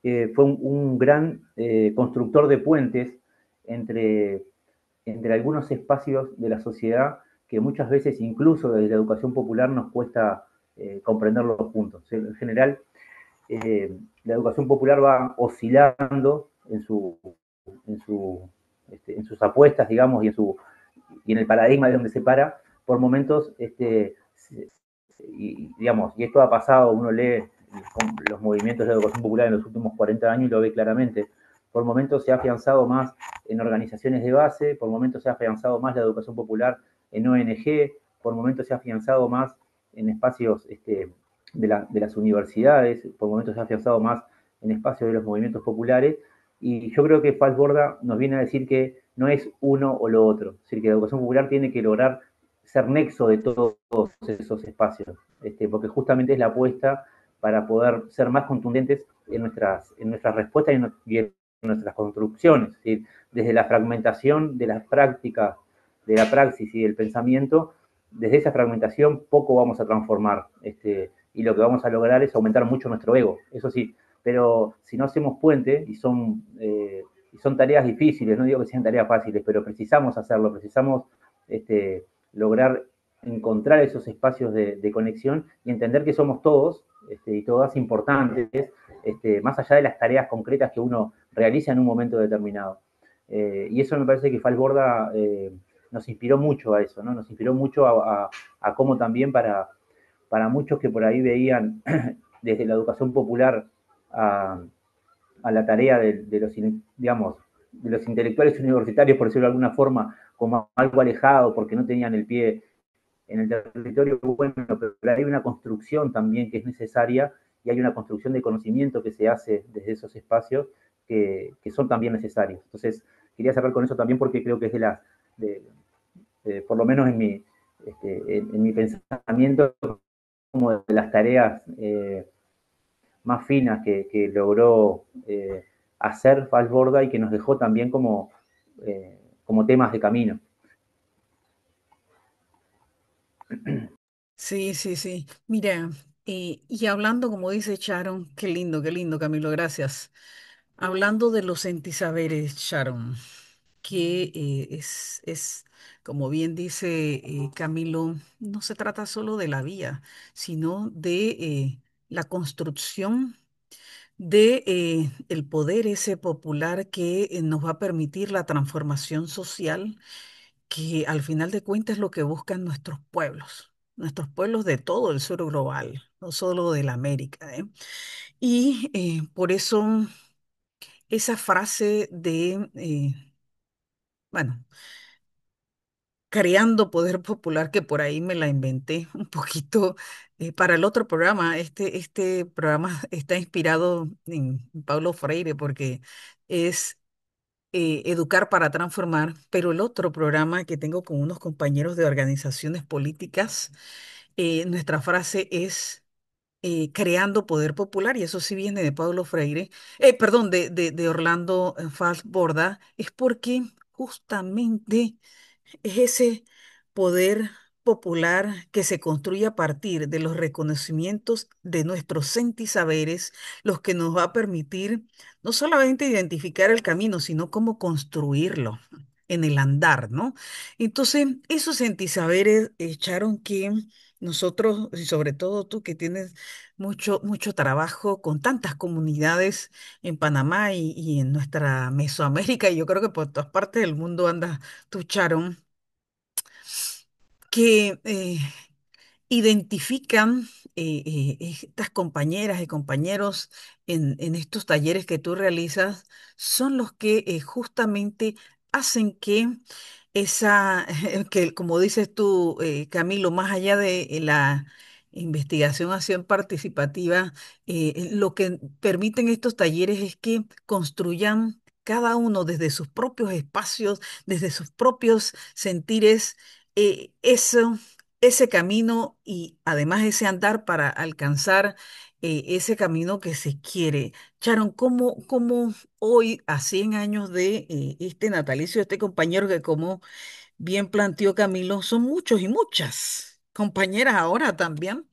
S4: fue un gran constructor de puentes entre entre algunos espacios de la sociedad que muchas veces incluso desde la educación popular nos cuesta comprenderlos juntos. En general, la educación popular va oscilando en, su, en sus apuestas, digamos, y en el paradigma de donde se para, por momentos, y, digamos, y esto ha pasado, uno lee los movimientos de la educación popular en los últimos 40 años y lo ve claramente. Por momentos se ha afianzado más en organizaciones de base, por momentos se ha afianzado más la educación popular en ONG, por momentos se ha afianzado más en espacios de las universidades, por momentos se ha afianzado más en espacios de los movimientos populares, y yo creo que Falsborda nos viene a decir que no es uno o lo otro, es decir, que la educación popular tiene que lograr ser nexo de todos esos espacios, porque justamente es la apuesta para poder ser más contundentes en nuestras respuestas y en nuestras construcciones, es decir, desde la fragmentación de las prácticas, de la praxis y del pensamiento, desde esa fragmentación poco vamos a transformar, y lo que vamos a lograr es aumentar mucho nuestro ego, eso sí, pero si no hacemos puente, y son tareas difíciles, no digo que sean tareas fáciles, pero precisamos hacerlo, precisamos lograr encontrar esos espacios de conexión y entender que somos todos y todas importantes, más allá de las tareas concretas que uno realiza en un momento determinado. Y eso me parece que Falborda nos inspiró mucho a eso, ¿no? Nos inspiró mucho a cómo también para muchos que por ahí veían desde la educación popular a, a la tarea de los, digamos, de los intelectuales universitarios, por decirlo de alguna forma, como algo alejado, porque no tenían el pie en el territorio, bueno, pero hay una construcción también que es necesaria y hay una construcción de conocimiento que se hace desde esos espacios que son también necesarios. Entonces, quería cerrar con eso también porque creo que es por lo menos en mi pensamiento, como de las tareas más finas logró hacer Falsborda y que nos dejó también como temas de camino.
S1: Sí, sí, sí. Mira, y hablando, como dice Sharon, qué lindo, Camilo, gracias. Hablando de los sentisaberes, Sharon, que como bien dice Camilo, no se trata solo de la vía, sino de la construcción de el poder ese popular que nos va a permitir la transformación social, que al final de cuentas es lo que buscan nuestros pueblos de todo el sur global, no solo de la América, ¿eh? Y por eso esa frase de, bueno, creando poder popular, que por ahí me la inventé un poquito para el otro programa. Este programa está inspirado en Paulo Freire porque es Educar para Transformar, pero el otro programa que tengo con unos compañeros de organizaciones políticas, nuestra frase es creando poder popular, y eso sí viene de Paulo Freire, perdón, de Orlando Fals Borda, es porque justamente es ese poder popular que se construye a partir de los reconocimientos de nuestros sentisaberes, los que nos va a permitir no solamente identificar el camino, sino cómo construirlo en el andar, ¿no? Entonces, esos sentisaberes echaron que nosotros, y sobre todo tú que tienes mucho trabajo con tantas comunidades en Panamá y en nuestra Mesoamérica, y yo creo que por todas partes del mundo anda tu Charon, que identifican estas compañeras y compañeros en estos talleres que tú realizas, son los que justamente hacen que que como dices tú, Camilo, más allá de la investigación, acción participativa, lo que permiten estos talleres es que construyan cada uno desde sus propios espacios, desde sus propios sentires, eso, ese camino y además ese andar para alcanzar ese camino que se quiere. Sharon, ¿cómo hoy, a 100 años de este natalicio, de este compañero que como bien planteó Camilo, son muchos y muchas compañeras ahora también?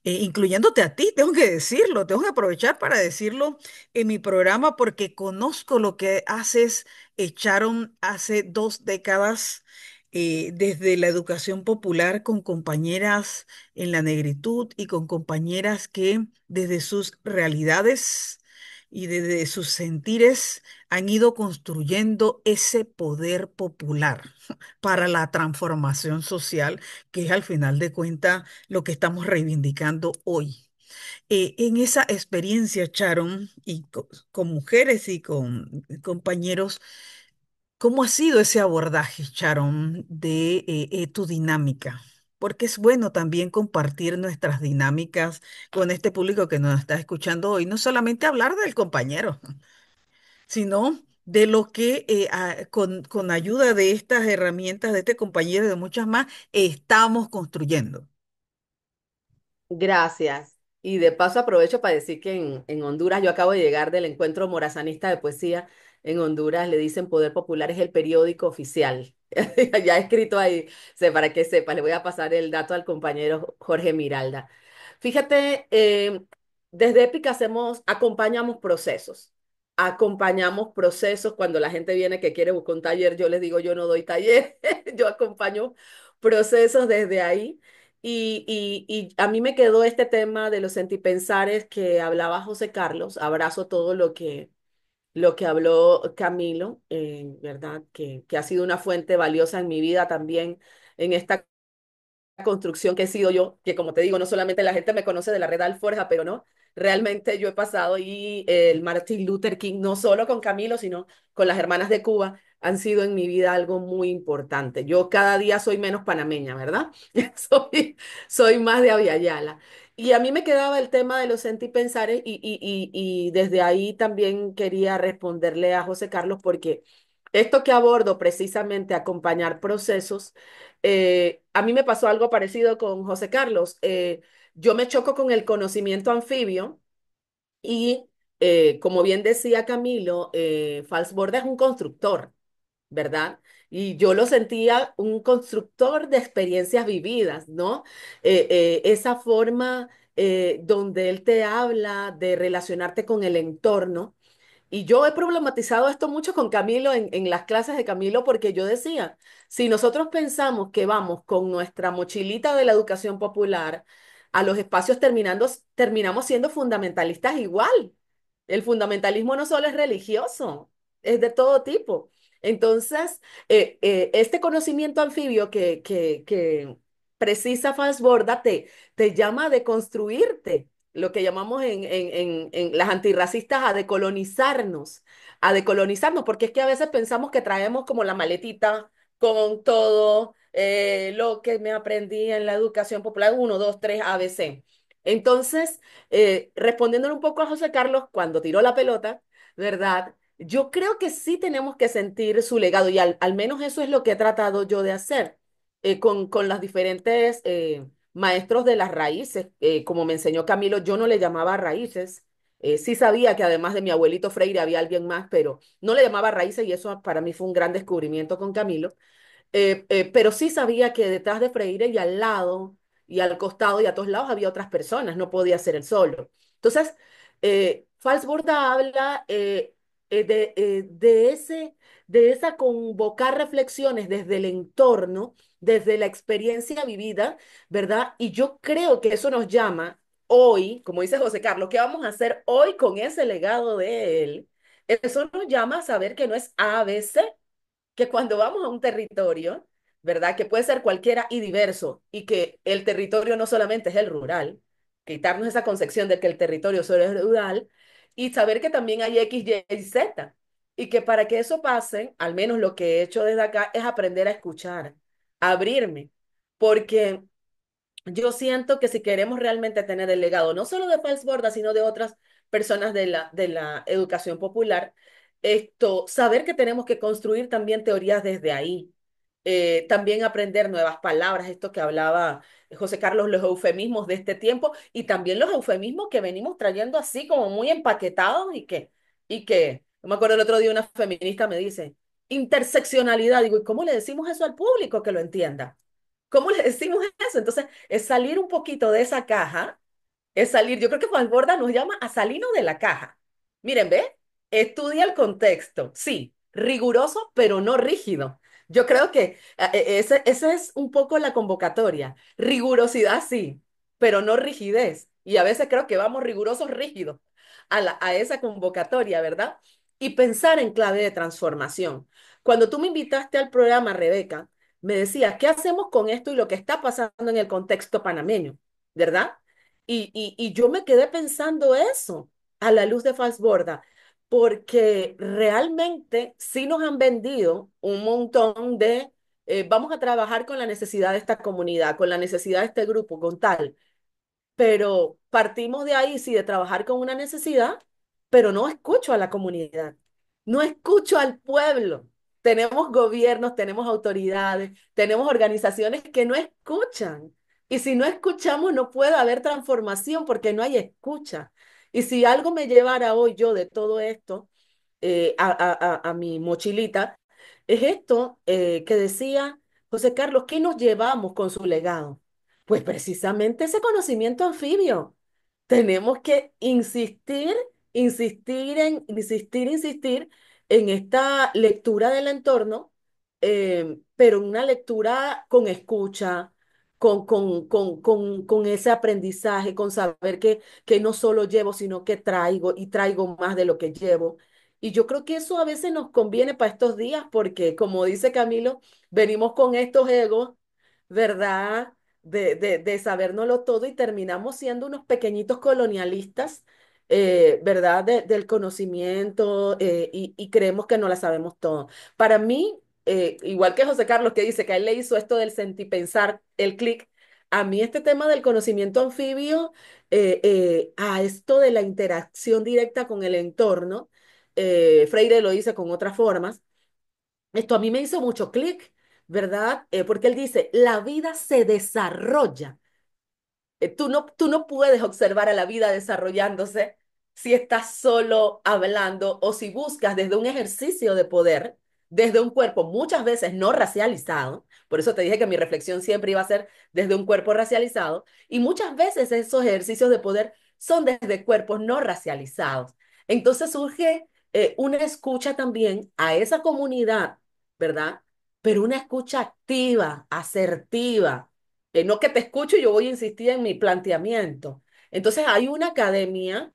S1: incluyéndote a ti, tengo que decirlo, tengo que aprovechar para decirlo en mi programa porque conozco lo que haces, echaron hace 2 décadas desde la educación popular con compañeras en la negritud y con compañeras que desde sus realidades y desde sus sentires han ido construyendo ese poder popular para la transformación social, que es al final de cuentas lo que estamos reivindicando hoy. En esa experiencia, Sharon, y con mujeres y con compañeros, ¿cómo ha sido ese abordaje, Sharon, de tu dinámica? Porque es bueno también compartir nuestras dinámicas con este público que nos está escuchando hoy, no solamente hablar del compañero, sino de lo que con ayuda de estas herramientas, de este compañero y de muchas más, estamos construyendo.
S2: Gracias. Y de paso aprovecho para decir que en Honduras, yo acabo de llegar del encuentro morazanista de poesía. En Honduras le dicen Poder Popular es el periódico oficial. Ya he escrito ahí, para que sepa, le voy a pasar el dato al compañero Jorge Miralda. Fíjate, desde Épica acompañamos procesos. Acompañamos procesos cuando la gente viene que quiere buscar un taller, yo les digo, yo no doy taller, yo acompaño procesos desde ahí. Y a mí me quedó este tema de los sentipensares que hablaba José Carlos. Abrazo todo lo que habló Camilo, ¿verdad? Que ha sido una fuente valiosa en mi vida también, en esta construcción que he sido yo, que como te digo, no solamente la gente me conoce de la red Alforja, pero no, realmente yo he pasado y el Martin Luther King, no solo con Camilo, sino con las hermanas de Cuba, han sido en mi vida algo muy importante. Yo cada día soy menos panameña, ¿verdad? Soy más de Aviala. Y a mí me quedaba el tema de los sentipensares y desde ahí también quería responderle a José Carlos porque esto que abordo precisamente acompañar procesos a mí me pasó algo parecido con José Carlos. Yo me choco con el conocimiento anfibio y, como bien decía Camilo, Falsborda es un constructor, ¿verdad? Y yo lo sentía un constructor de experiencias vividas, ¿no? Esa forma donde él te habla de relacionarte con el entorno y yo he problematizado esto mucho con Camilo en las clases de Camilo porque yo decía, si nosotros pensamos que vamos con nuestra mochilita de la educación popular a los espacios terminamos siendo fundamentalistas igual. El fundamentalismo no solo es religioso, es de todo tipo. Entonces, este conocimiento anfibio que precisa Falsborda te llama a deconstruirte lo que llamamos en las antirracistas a decolonizarnos, porque es que a veces pensamos que traemos como la maletita con todo lo que me aprendí en la educación popular, uno, dos, tres, ABC. Entonces, respondiéndole un poco a José Carlos, cuando tiró la pelota, ¿verdad? Yo creo que sí tenemos que sentir su legado y al menos eso es lo que he tratado yo de hacer con las diferentes maestros de las raíces, como me enseñó Camilo, yo no le llamaba raíces. Sí sabía que además de mi abuelito Freire había alguien más, pero no le llamaba raíces y eso para mí fue un gran descubrimiento con Camilo. Pero sí sabía que detrás de Freire y al lado y al costado y a todos lados había otras personas, no podía ser él solo. Entonces, Falsborda habla de esa convocar reflexiones desde el entorno, desde la experiencia vivida, ¿verdad? Y yo creo que eso nos llama hoy, como dice José Carlos, ¿qué vamos a hacer hoy con ese legado de él? Eso nos llama a saber que no es ABC, que cuando vamos a un territorio, ¿verdad? Que puede ser cualquiera y diverso, y que el territorio no solamente es el rural, quitarnos esa concepción de que el territorio solo es rural, y saber que también hay X, Y y Z, y que para que eso pase, al menos lo que he hecho desde acá es aprender a escuchar, a abrirme, porque yo siento que si queremos realmente tener el legado, no solo de Fals Borda, sino de otras personas de la educación popular, saber que tenemos que construir también teorías desde ahí. También aprender nuevas palabras, esto que hablaba José Carlos, los eufemismos de este tiempo y también los eufemismos que venimos trayendo así como muy empaquetados no me acuerdo el otro día una feminista me dice, interseccionalidad, digo, ¿y cómo le decimos eso al público que lo entienda? ¿Cómo le decimos eso? Entonces, es salir un poquito de esa caja es salir, yo creo que Falsborda nos llama a salirnos de la caja. Miren, ¿ve? Estudia el contexto. Sí, riguroso, pero no rígido. Yo creo que ese es un poco la convocatoria. Rigurosidad, sí, pero no rigidez. Y a veces creo que vamos rigurosos, rígidos a esa convocatoria, ¿verdad? Y pensar en clave de transformación. Cuando tú me invitaste al programa, Rebeca, me decías, ¿qué hacemos con esto y lo que está pasando en el contexto panameño? ¿Verdad? Y yo me quedé pensando eso a la luz de Falsborda, porque realmente sí nos han vendido un montón de, vamos a trabajar con la necesidad de esta comunidad, con la necesidad de este grupo, con tal. Pero partimos de ahí, sí, de trabajar con una necesidad, pero no escucho a la comunidad, no escucho al pueblo. Tenemos gobiernos, tenemos autoridades, tenemos organizaciones que no escuchan. Y si no escuchamos, no puede haber transformación porque no hay escucha. Y si algo me llevara hoy yo de todo esto a mi mochilita, es esto que decía José Carlos, ¿qué nos llevamos con su legado? Pues precisamente ese conocimiento anfibio. Tenemos que insistir en esta lectura del entorno, pero una lectura con escucha, con ese aprendizaje, con saber que no solo llevo, sino que traigo y traigo más de lo que llevo. Y yo creo que eso a veces nos conviene para estos días porque, como dice Camilo, venimos con estos egos, ¿verdad? De sabérnoslo todo y terminamos siendo unos pequeñitos colonialistas, ¿verdad? Del conocimiento y creemos que no la sabemos todo. Para mí, igual que José Carlos que dice que a él le hizo esto del sentipensar, el clic, a mí este tema del conocimiento anfibio, a esto de la interacción directa con el entorno, Freire lo dice con otras formas, esto a mí me hizo mucho clic, ¿verdad? Porque él dice, la vida se desarrolla. Tú no puedes observar a la vida desarrollándose si estás solo hablando o si buscas desde un ejercicio de poder, desde un cuerpo muchas veces no racializado. Por eso te dije que mi reflexión siempre iba a ser desde un cuerpo racializado. Y muchas veces esos ejercicios de poder son desde cuerpos no racializados. Entonces surge una escucha también a esa comunidad, ¿verdad? Pero una escucha activa, asertiva, no que te escucho y yo voy a insistir en mi planteamiento. Entonces hay una academia,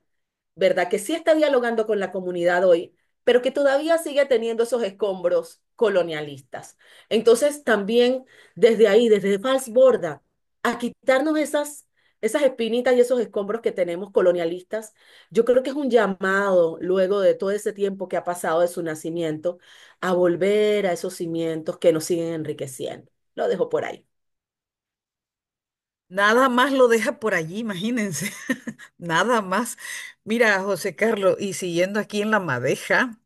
S2: ¿verdad? Que sí está dialogando con la comunidad hoy, pero que todavía sigue teniendo esos escombros colonialistas. Entonces también desde ahí, desde Falsborda, a quitarnos esas espinitas y esos escombros que tenemos colonialistas, yo creo que es un llamado, luego de todo ese tiempo que ha pasado de su nacimiento, a volver a esos cimientos que nos siguen enriqueciendo. Lo dejo por ahí.
S1: Nada más lo deja por allí, imagínense. Nada más. Mira, José Carlos, y siguiendo aquí en la madeja,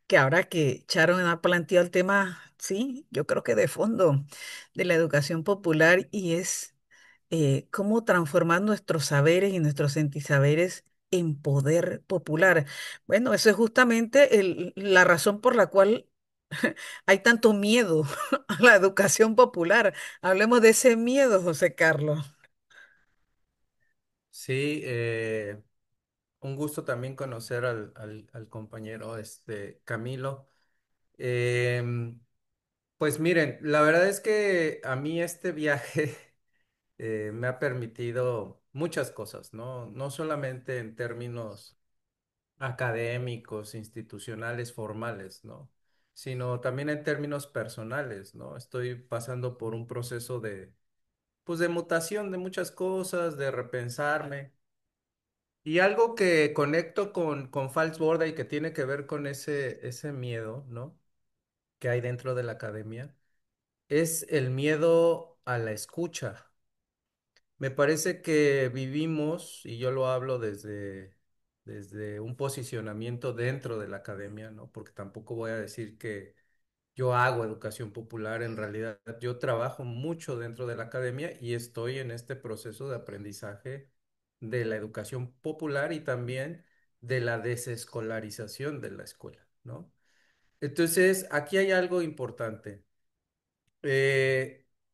S1: que ahora que Sharon ha planteado el tema, sí, yo creo que de fondo de la educación popular y es cómo transformar nuestros saberes y nuestros sentisaberes en poder popular. Bueno, eso es justamente la razón por la cual hay tanto miedo a la educación popular. Hablemos de ese miedo, José Carlos.
S3: Sí, un gusto también conocer al compañero Camilo. Em, pues miren, la verdad es que a mí este viaje me ha permitido muchas cosas, ¿no? No solamente en términos académicos, institucionales, formales, ¿no? Sino también en términos personales, ¿no? Estoy pasando por un proceso pues, de mutación de muchas cosas, de repensarme. Y algo que conecto con Falsborda y que tiene que ver con ese miedo, ¿no? Que hay dentro de la academia, es el miedo a la escucha. Me parece que vivimos, y yo lo hablo desde un posicionamiento dentro de la academia, ¿no? Porque tampoco voy a decir que yo hago educación popular, en realidad yo trabajo mucho dentro de la academia y estoy en este proceso de aprendizaje de la educación popular y también de la desescolarización de la escuela, ¿no? Entonces, aquí hay algo importante.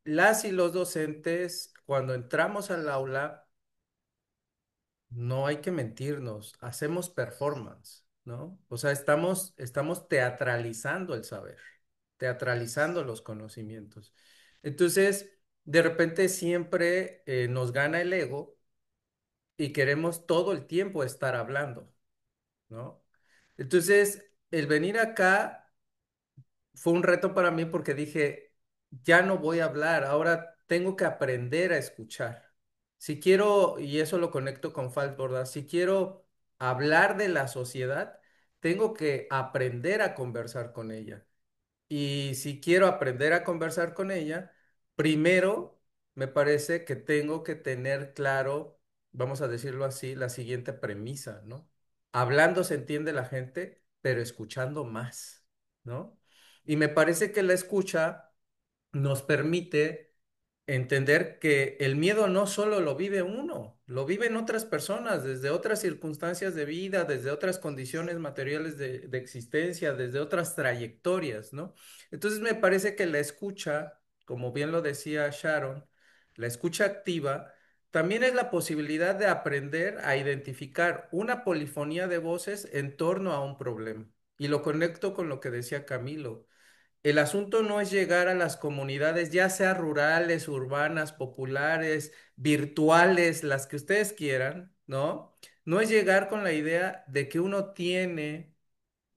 S3: Las y los docentes, cuando entramos al aula, no hay que mentirnos, hacemos performance, ¿no? O sea, estamos teatralizando el saber, teatralizando los conocimientos. Entonces, de repente siempre nos gana el ego y queremos todo el tiempo estar hablando, ¿no? Entonces, el venir acá fue un reto para mí porque dije, ya no voy a hablar, ahora tengo que aprender a escuchar. Si quiero, y eso lo conecto con Falsborda, si quiero hablar de la sociedad, tengo que aprender a conversar con ella. Y si quiero aprender a conversar con ella, primero me parece que tengo que tener claro, vamos a decirlo así, la siguiente premisa, ¿no? Hablando se entiende la gente, pero escuchando más, ¿no? Y me parece que la escucha nos permite entender que el miedo no solo lo vive uno, lo viven otras personas desde otras circunstancias de vida, desde otras condiciones materiales de existencia, desde otras trayectorias, ¿no? Entonces me parece que la escucha, como bien lo decía Sharon, la escucha activa, también es la posibilidad de aprender a identificar una polifonía de voces en torno a un problema. Y lo conecto con lo que decía Camilo. El asunto no es llegar a las comunidades, ya sea rurales, urbanas, populares, virtuales, las que ustedes quieran, ¿no? No es llegar con la idea de que uno tiene,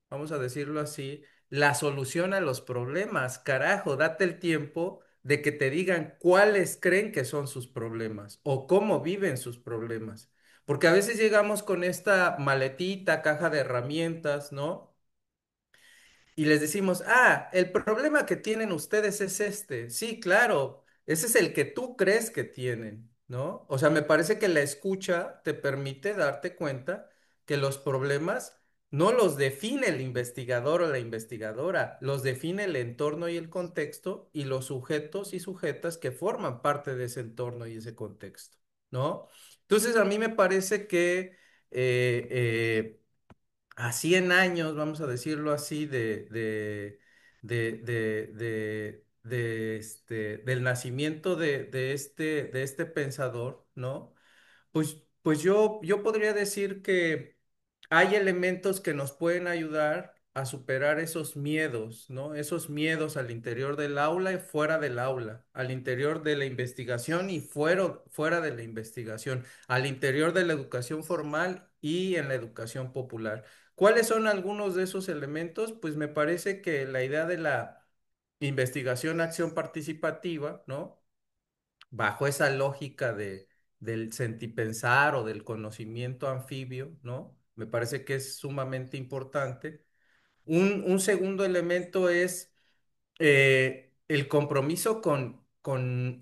S3: vamos a decirlo así, la solución a los problemas. Carajo, date el tiempo de que te digan cuáles creen que son sus problemas o cómo viven sus problemas. Porque a veces llegamos con esta maletita, caja de herramientas, ¿no? Y les decimos, ah, el problema que tienen ustedes es este. Sí, claro, ese es el que tú crees que tienen, ¿no? O sea, me parece que la escucha te permite darte cuenta que los problemas no los define el investigador o la investigadora, los define el entorno y el contexto y los sujetos y sujetas que forman parte de ese entorno y ese contexto, ¿no? Entonces, a mí me parece que eh, eh, a 100 años, vamos a decirlo así, del nacimiento de este pensador, ¿no? Pues yo podría decir que hay elementos que nos pueden ayudar a superar esos miedos, ¿no? Esos miedos al interior del aula y fuera del aula, al interior de la investigación y fuera de la investigación, al interior de la educación formal y en la educación popular. ¿Cuáles son algunos de esos elementos? Pues me parece que la idea de la investigación, acción participativa, ¿no? Bajo esa lógica del sentipensar o del conocimiento anfibio, ¿no? Me parece que es sumamente importante. Un segundo elemento es el compromiso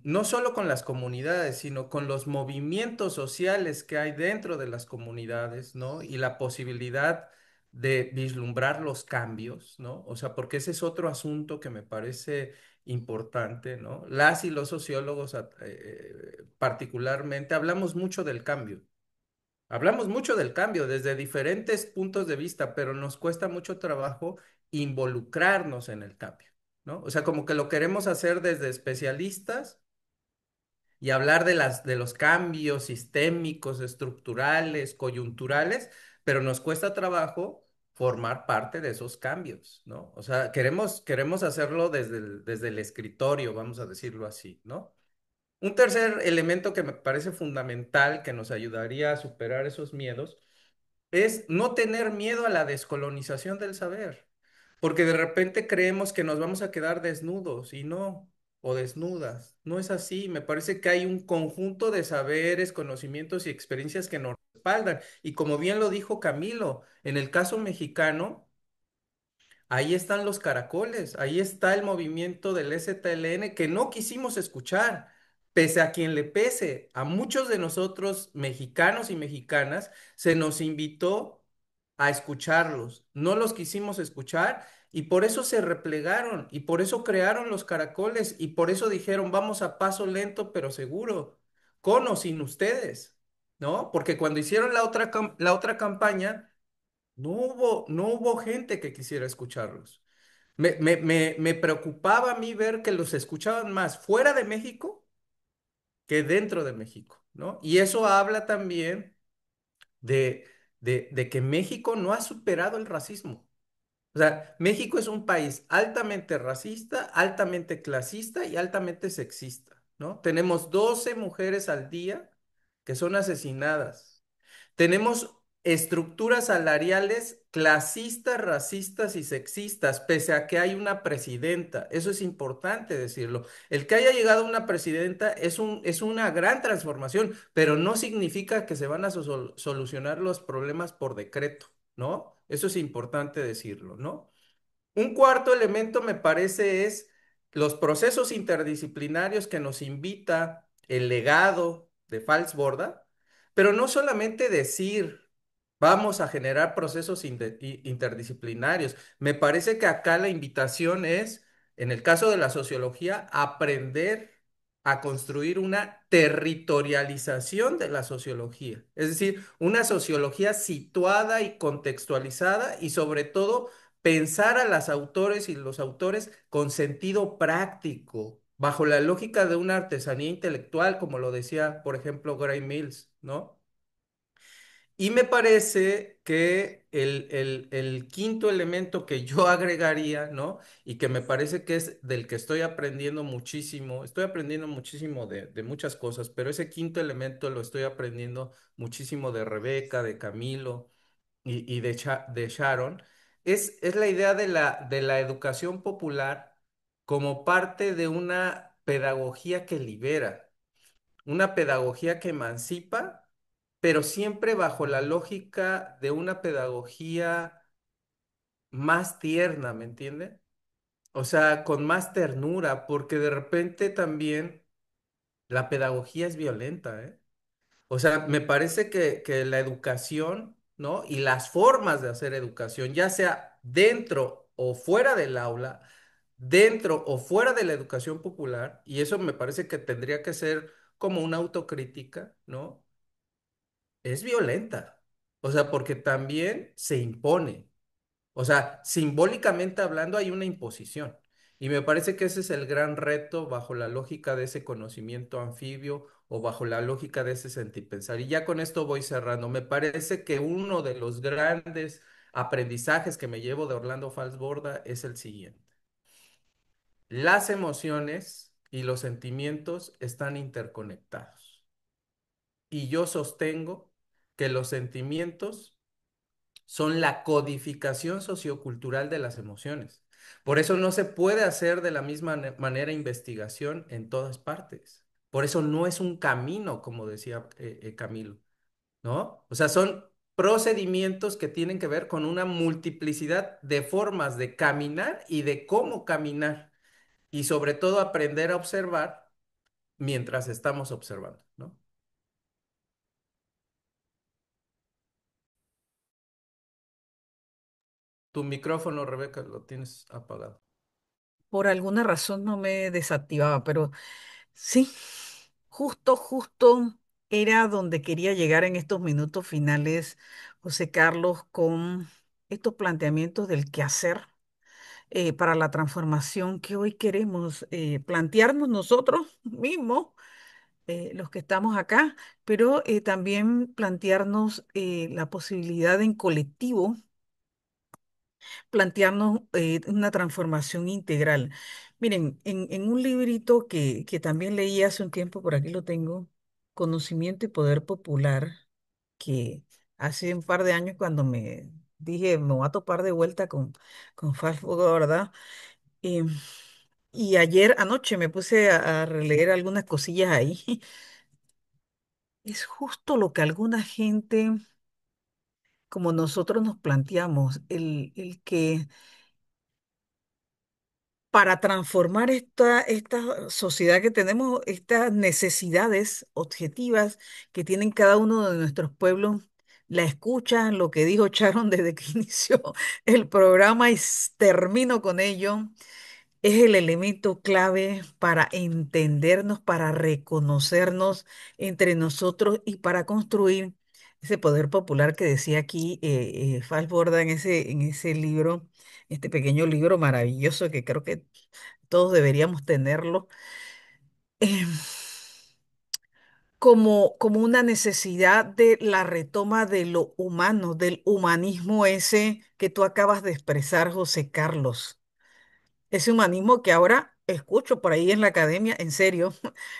S3: no solo con las comunidades, sino con los movimientos sociales que hay dentro de las comunidades, ¿no? Y la posibilidad de vislumbrar los cambios, ¿no? O sea, porque ese es otro asunto que me parece importante, ¿no? Las y los sociólogos particularmente hablamos mucho del cambio. Hablamos mucho del cambio desde diferentes puntos de vista, pero nos cuesta mucho trabajo involucrarnos en el cambio, ¿no? O sea, como que lo queremos hacer desde especialistas y hablar de los cambios sistémicos, estructurales, coyunturales, pero nos cuesta trabajo formar parte de esos cambios, ¿no? O sea, queremos hacerlo desde el escritorio, vamos a decirlo así, ¿no? Un tercer elemento que me parece fundamental que nos ayudaría a superar esos miedos es no tener miedo a la descolonización del saber, porque de repente creemos que nos vamos a quedar desnudos y no, o desnudas. No es así, me parece que hay un conjunto de saberes, conocimientos y experiencias que nos respaldan. Y como bien lo dijo Camilo, en el caso mexicano, ahí están los caracoles, ahí está el movimiento del STLN que no quisimos escuchar, pese a quien le pese. A muchos de nosotros, mexicanos y mexicanas, se nos invitó a escucharlos. No los quisimos escuchar y por eso se replegaron y por eso crearon los caracoles y por eso dijeron, vamos a paso lento pero seguro, con o sin ustedes, ¿no? Porque cuando hicieron la otra campaña no hubo gente que quisiera escucharlos. Me preocupaba a mí ver que los escuchaban más fuera de México que dentro de México, ¿no? Y eso habla también de, de que México no ha superado el racismo. O sea, México es un país altamente racista, altamente clasista y altamente sexista, ¿no? Tenemos 12 mujeres al día que son asesinadas. Tenemos estructuras salariales clasistas, racistas y sexistas, pese a que hay una presidenta. Eso es importante decirlo. El que haya llegado una presidenta es una gran transformación, pero no significa que se van a solucionar los problemas por decreto, ¿no? Eso es importante decirlo, ¿no? Un cuarto elemento me parece es los procesos interdisciplinarios que nos invita el legado de Fals Borda, pero no solamente decir vamos a generar procesos interdisciplinarios. Me parece que acá la invitación es, en el caso de la sociología, aprender a construir una territorialización de la sociología, es decir, una sociología situada y contextualizada y sobre todo pensar a las autores y los autores con sentido práctico, bajo la lógica de una artesanía intelectual, como lo decía, por ejemplo, Gray Mills, ¿no? Y me parece que el quinto elemento que yo agregaría, ¿no? Y que me parece que es del que estoy aprendiendo muchísimo de muchas cosas, pero ese quinto elemento lo estoy aprendiendo muchísimo de Rebeca, de Camilo y de Sharon, es la idea de la educación popular como parte de una pedagogía que libera, una pedagogía que emancipa, pero siempre bajo la lógica de una pedagogía más tierna, ¿me entiende? O sea, con más ternura, porque de repente también la pedagogía es violenta, ¿eh? O sea, me parece que la educación, ¿no? Y las formas de hacer educación, ya sea dentro o fuera del aula, dentro o fuera de la educación popular, y eso me parece que tendría que ser como una autocrítica, ¿no? Es violenta. O sea, porque también se impone. O sea, simbólicamente hablando hay una imposición. Y me parece que ese es el gran reto bajo la lógica de ese conocimiento anfibio o bajo la lógica de ese sentipensar. Y ya con esto voy cerrando. Me parece que uno de los grandes aprendizajes que me llevo de Orlando Falsborda es el siguiente. Las emociones y los sentimientos están interconectados. Y yo sostengo que los sentimientos son la codificación sociocultural de las emociones. Por eso no se puede hacer de la misma manera investigación en todas partes. Por eso no es un camino, como decía Camilo, ¿no? O sea, son procedimientos que tienen que ver con una multiplicidad de formas de caminar y de cómo caminar. Y sobre todo aprender a observar mientras estamos observando, ¿no? Tu micrófono, Rebeca, lo tienes apagado.
S1: Por alguna razón no me desactivaba, pero sí, justo era donde quería llegar en estos minutos finales, José Carlos, con estos planteamientos del quehacer para la transformación que hoy queremos plantearnos nosotros mismos, los que estamos acá, pero también plantearnos la posibilidad en colectivo, plantearnos una transformación integral. Miren, en un librito que también leí hace un tiempo, por aquí lo tengo, Conocimiento y Poder Popular, que hace un par de años cuando me dije, me voy a topar de vuelta con Fafo, ¿verdad? Em, y ayer, anoche, me puse a releer algunas cosillas ahí. Es justo lo que alguna gente, como nosotros nos planteamos, el que para transformar esta sociedad que tenemos, estas necesidades objetivas que tienen cada uno de nuestros pueblos, la escuchan, lo que dijo Sharon desde que inició el programa y termino con ello. Es el elemento clave para entendernos, para reconocernos entre nosotros y para construir ese poder popular que decía aquí Falsborda en ese libro, este pequeño libro maravilloso que creo que todos deberíamos tenerlo. Em, como una necesidad de la retoma de lo humano, del humanismo ese que tú acabas de expresar, José Carlos. Ese humanismo que ahora escucho por ahí en la academia, en serio,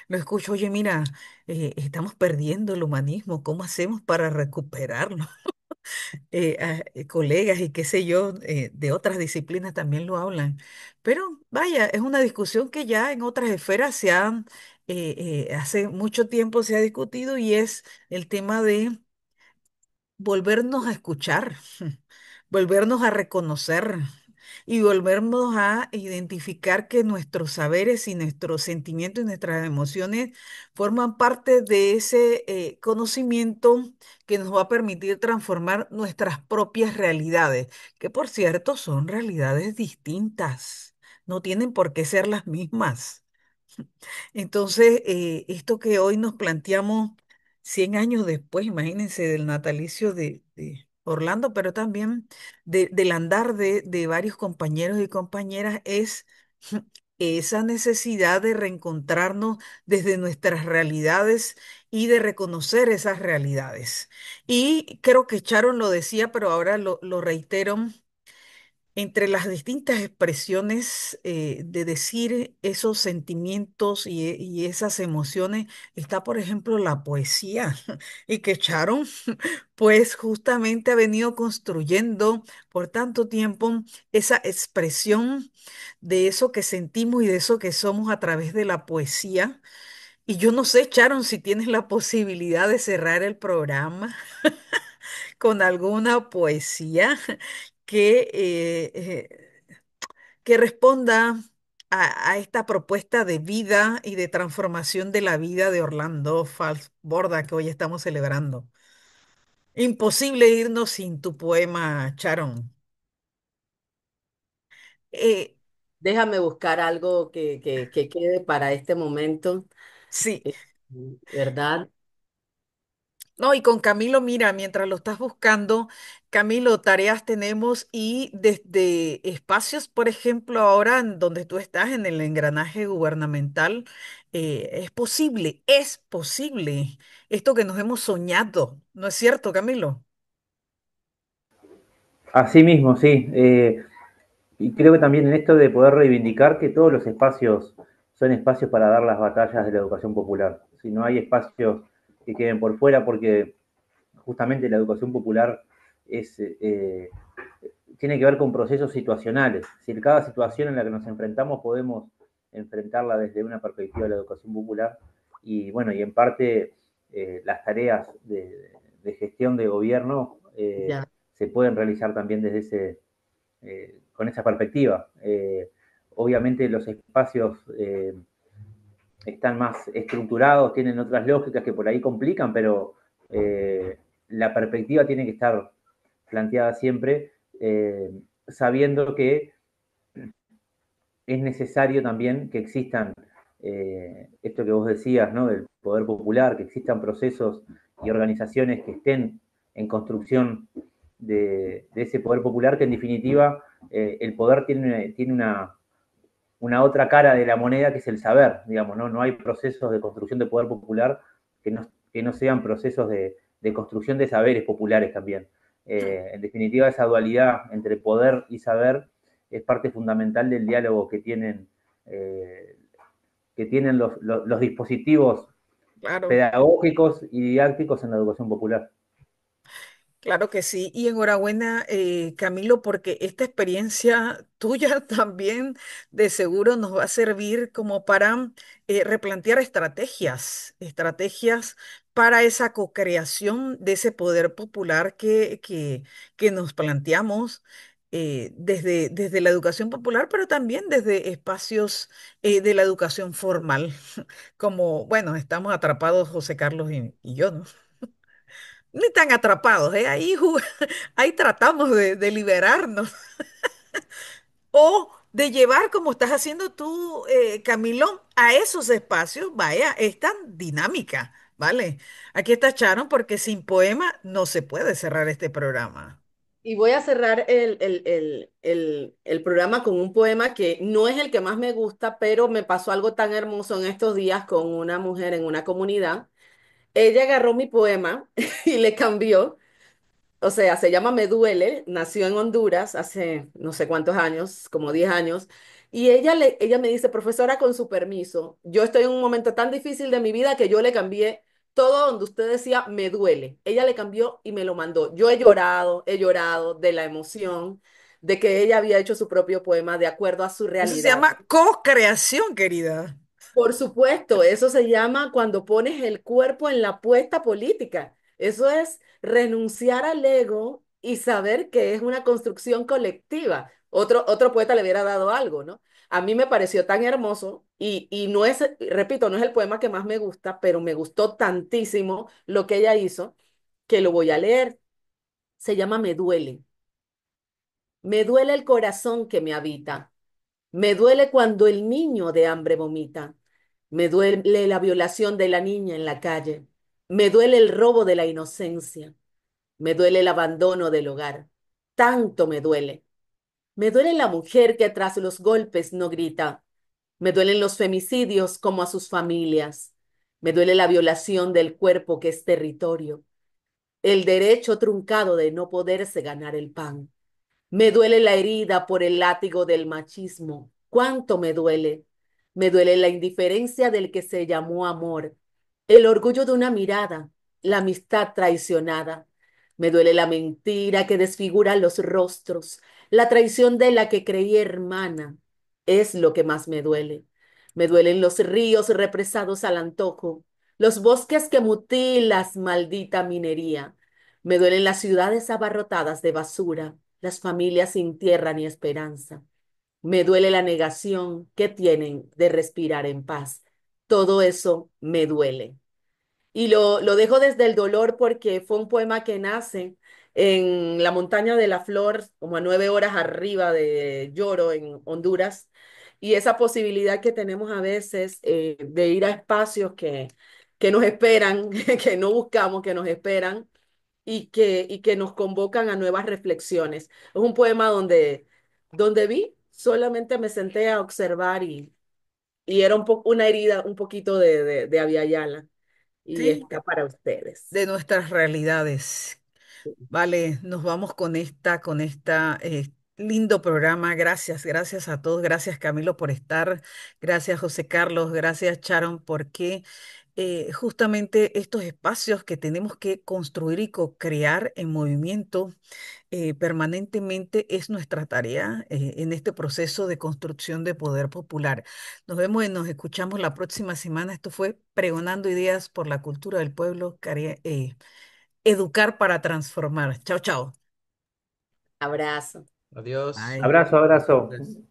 S1: lo escucho, oye, mira, estamos perdiendo el humanismo, ¿cómo hacemos para recuperarlo? Colegas y qué sé yo, de otras disciplinas también lo hablan. Pero vaya, es una discusión que ya en otras esferas hace mucho tiempo se ha discutido y es el tema de volvernos a escuchar, volvernos a reconocer y volvernos a identificar que nuestros saberes y nuestros sentimientos y nuestras emociones forman parte de ese conocimiento que nos va a permitir transformar nuestras propias realidades, que por cierto son realidades distintas, no tienen por qué ser las mismas. Entonces, esto que hoy nos planteamos 100 años después, imagínense, del natalicio de Orlando, pero también del andar de varios compañeros y compañeras, es esa necesidad de reencontrarnos desde nuestras realidades y de reconocer esas realidades. Y creo que Sharon lo decía, pero ahora lo reitero entre las distintas expresiones de decir esos sentimientos y esas emociones está, por ejemplo, la poesía y que Sharon, pues justamente ha venido construyendo por tanto tiempo esa expresión de eso que sentimos y de eso que somos a través de la poesía. Y yo no sé, Sharon, si tienes la posibilidad de cerrar el programa con alguna poesía que, que responda a esta propuesta de vida y de transformación de la vida de Orlando Fals Borda que hoy estamos celebrando. Imposible irnos sin tu poema, Sharon. Eh,
S2: Déjame buscar algo que quede para este momento,
S1: sí.
S2: eh, ¿verdad?
S1: No, y con Camilo, mira, mientras lo estás buscando, Camilo, tareas tenemos y desde espacios, por ejemplo, ahora en donde tú estás en el engranaje gubernamental, es posible esto que nos hemos soñado, ¿no es cierto, Camilo?
S4: Así mismo, sí. Y creo que también en esto de poder reivindicar que todos los espacios son espacios para dar las batallas de la educación popular. Si no hay espacios que queden por fuera, porque justamente la educación popular es, tiene que ver con procesos situacionales. Si en cada situación en la que nos enfrentamos podemos enfrentarla desde una perspectiva de la educación popular y bueno, y en parte las tareas de gestión de gobierno
S2: Ya.
S4: se pueden realizar también desde con esa perspectiva. Obviamente los espacios están más estructurados, tienen otras lógicas que por ahí complican, pero la perspectiva tiene que estar planteada siempre sabiendo que es necesario también que existan, esto que vos decías, ¿no? Del poder popular, que existan procesos y organizaciones que estén en construcción de ese poder popular, que en definitiva el poder tiene una otra cara de la moneda que es el saber, digamos, ¿no? No hay procesos de construcción de poder popular que no sean procesos de construcción de saberes populares también. En definitiva, esa dualidad entre poder y saber es parte fundamental del diálogo eh, que tienen los dispositivos
S1: Claro.
S4: pedagógicos y didácticos en la educación popular.
S1: Claro que sí, y enhorabuena, Camilo, porque esta experiencia tuya también de seguro nos va a servir como para replantear estrategias para esa co-creación de ese poder popular que nos planteamos desde la educación popular, pero también desde espacios de la educación formal, como, bueno, estamos atrapados José Carlos y yo, ¿no? Ni tan atrapados, ¿eh? Ahí tratamos de liberarnos o de llevar, como estás haciendo tú, Camilo, a esos espacios, vaya, esta dinámica, ¿vale? Aquí está Sharon porque sin poema no se puede cerrar este programa.
S2: Y voy a cerrar el programa con un poema que no es el que más me gusta, pero me pasó algo tan hermoso en estos días con una mujer en una comunidad ella agarró mi poema y le cambió. O sea, se llama Me Duele, nació en Honduras hace no sé cuántos años, como 10 años, y ella me dice, profesora, con su permiso, yo estoy en un momento tan difícil de mi vida que yo le cambié todo donde usted decía Me duele. Ella le cambió y me lo mandó. Yo he llorado de la emoción de que ella había hecho su propio poema de acuerdo a su
S1: Eso se
S2: realidad.
S1: llama co-creación, querida.
S2: Por supuesto, eso se llama cuando pones el cuerpo en la apuesta política. Eso es renunciar al ego y saber que es una construcción colectiva. Otro poeta le hubiera dado algo, ¿no? A mí me pareció tan hermoso y no es, repito, no es el poema que más me gusta, pero me gustó tantísimo lo que ella hizo que lo voy a leer. Se llama Me duele. Me duele el corazón que me habita. Me duele cuando el niño de hambre vomita. Me duele la violación de la niña en la calle. Me duele el robo de la inocencia. Me duele el abandono del hogar. Tanto me duele. Me duele la mujer que tras los golpes no grita. Me duelen los femicidios como a sus familias. Me duele la violación del cuerpo que es territorio. El derecho truncado de no poderse ganar el pan. Me duele la herida por el látigo del machismo. ¿Cuánto me duele? Me duele la indiferencia del que se llamó amor, el orgullo de una mirada, la amistad traicionada. Me duele la mentira que desfigura los rostros, la traición de la que creí hermana. Es lo que más me duele. Me duelen los ríos represados al antojo, los bosques que mutilas, maldita minería. Me duelen las ciudades abarrotadas de basura, las familias sin tierra ni esperanza. Me duele la negación que tienen de respirar en paz. Todo eso me duele. Y lo dejo desde el dolor porque fue un poema que nace en la montaña de la Flor, como a 9 horas arriba de Lloro, en Honduras. Y esa posibilidad que tenemos a veces de ir a espacios que nos esperan, que no buscamos, que nos esperan y que nos convocan a nuevas reflexiones. Es un poema donde vi, solamente me senté a observar y era una herida, un poquito de Abya Yala y
S1: Sí,
S2: está para ustedes.
S1: de nuestras realidades. Vale, nos vamos con esta lindo programa. Gracias, gracias a todos. Gracias, Camilo, por estar. Gracias, José Carlos. Gracias, Sharon, porque justamente estos espacios que tenemos que construir y co-crear en movimiento permanentemente es nuestra tarea en este proceso de construcción de poder popular. Nos vemos y nos escuchamos la próxima semana. Esto fue Pregonando Ideas por la Cultura del Pueblo, Educar para Transformar. Chao, chao.
S2: Abrazo.
S3: Adiós.
S1: Bye.
S4: Abrazo, abrazo.
S3: Gracias.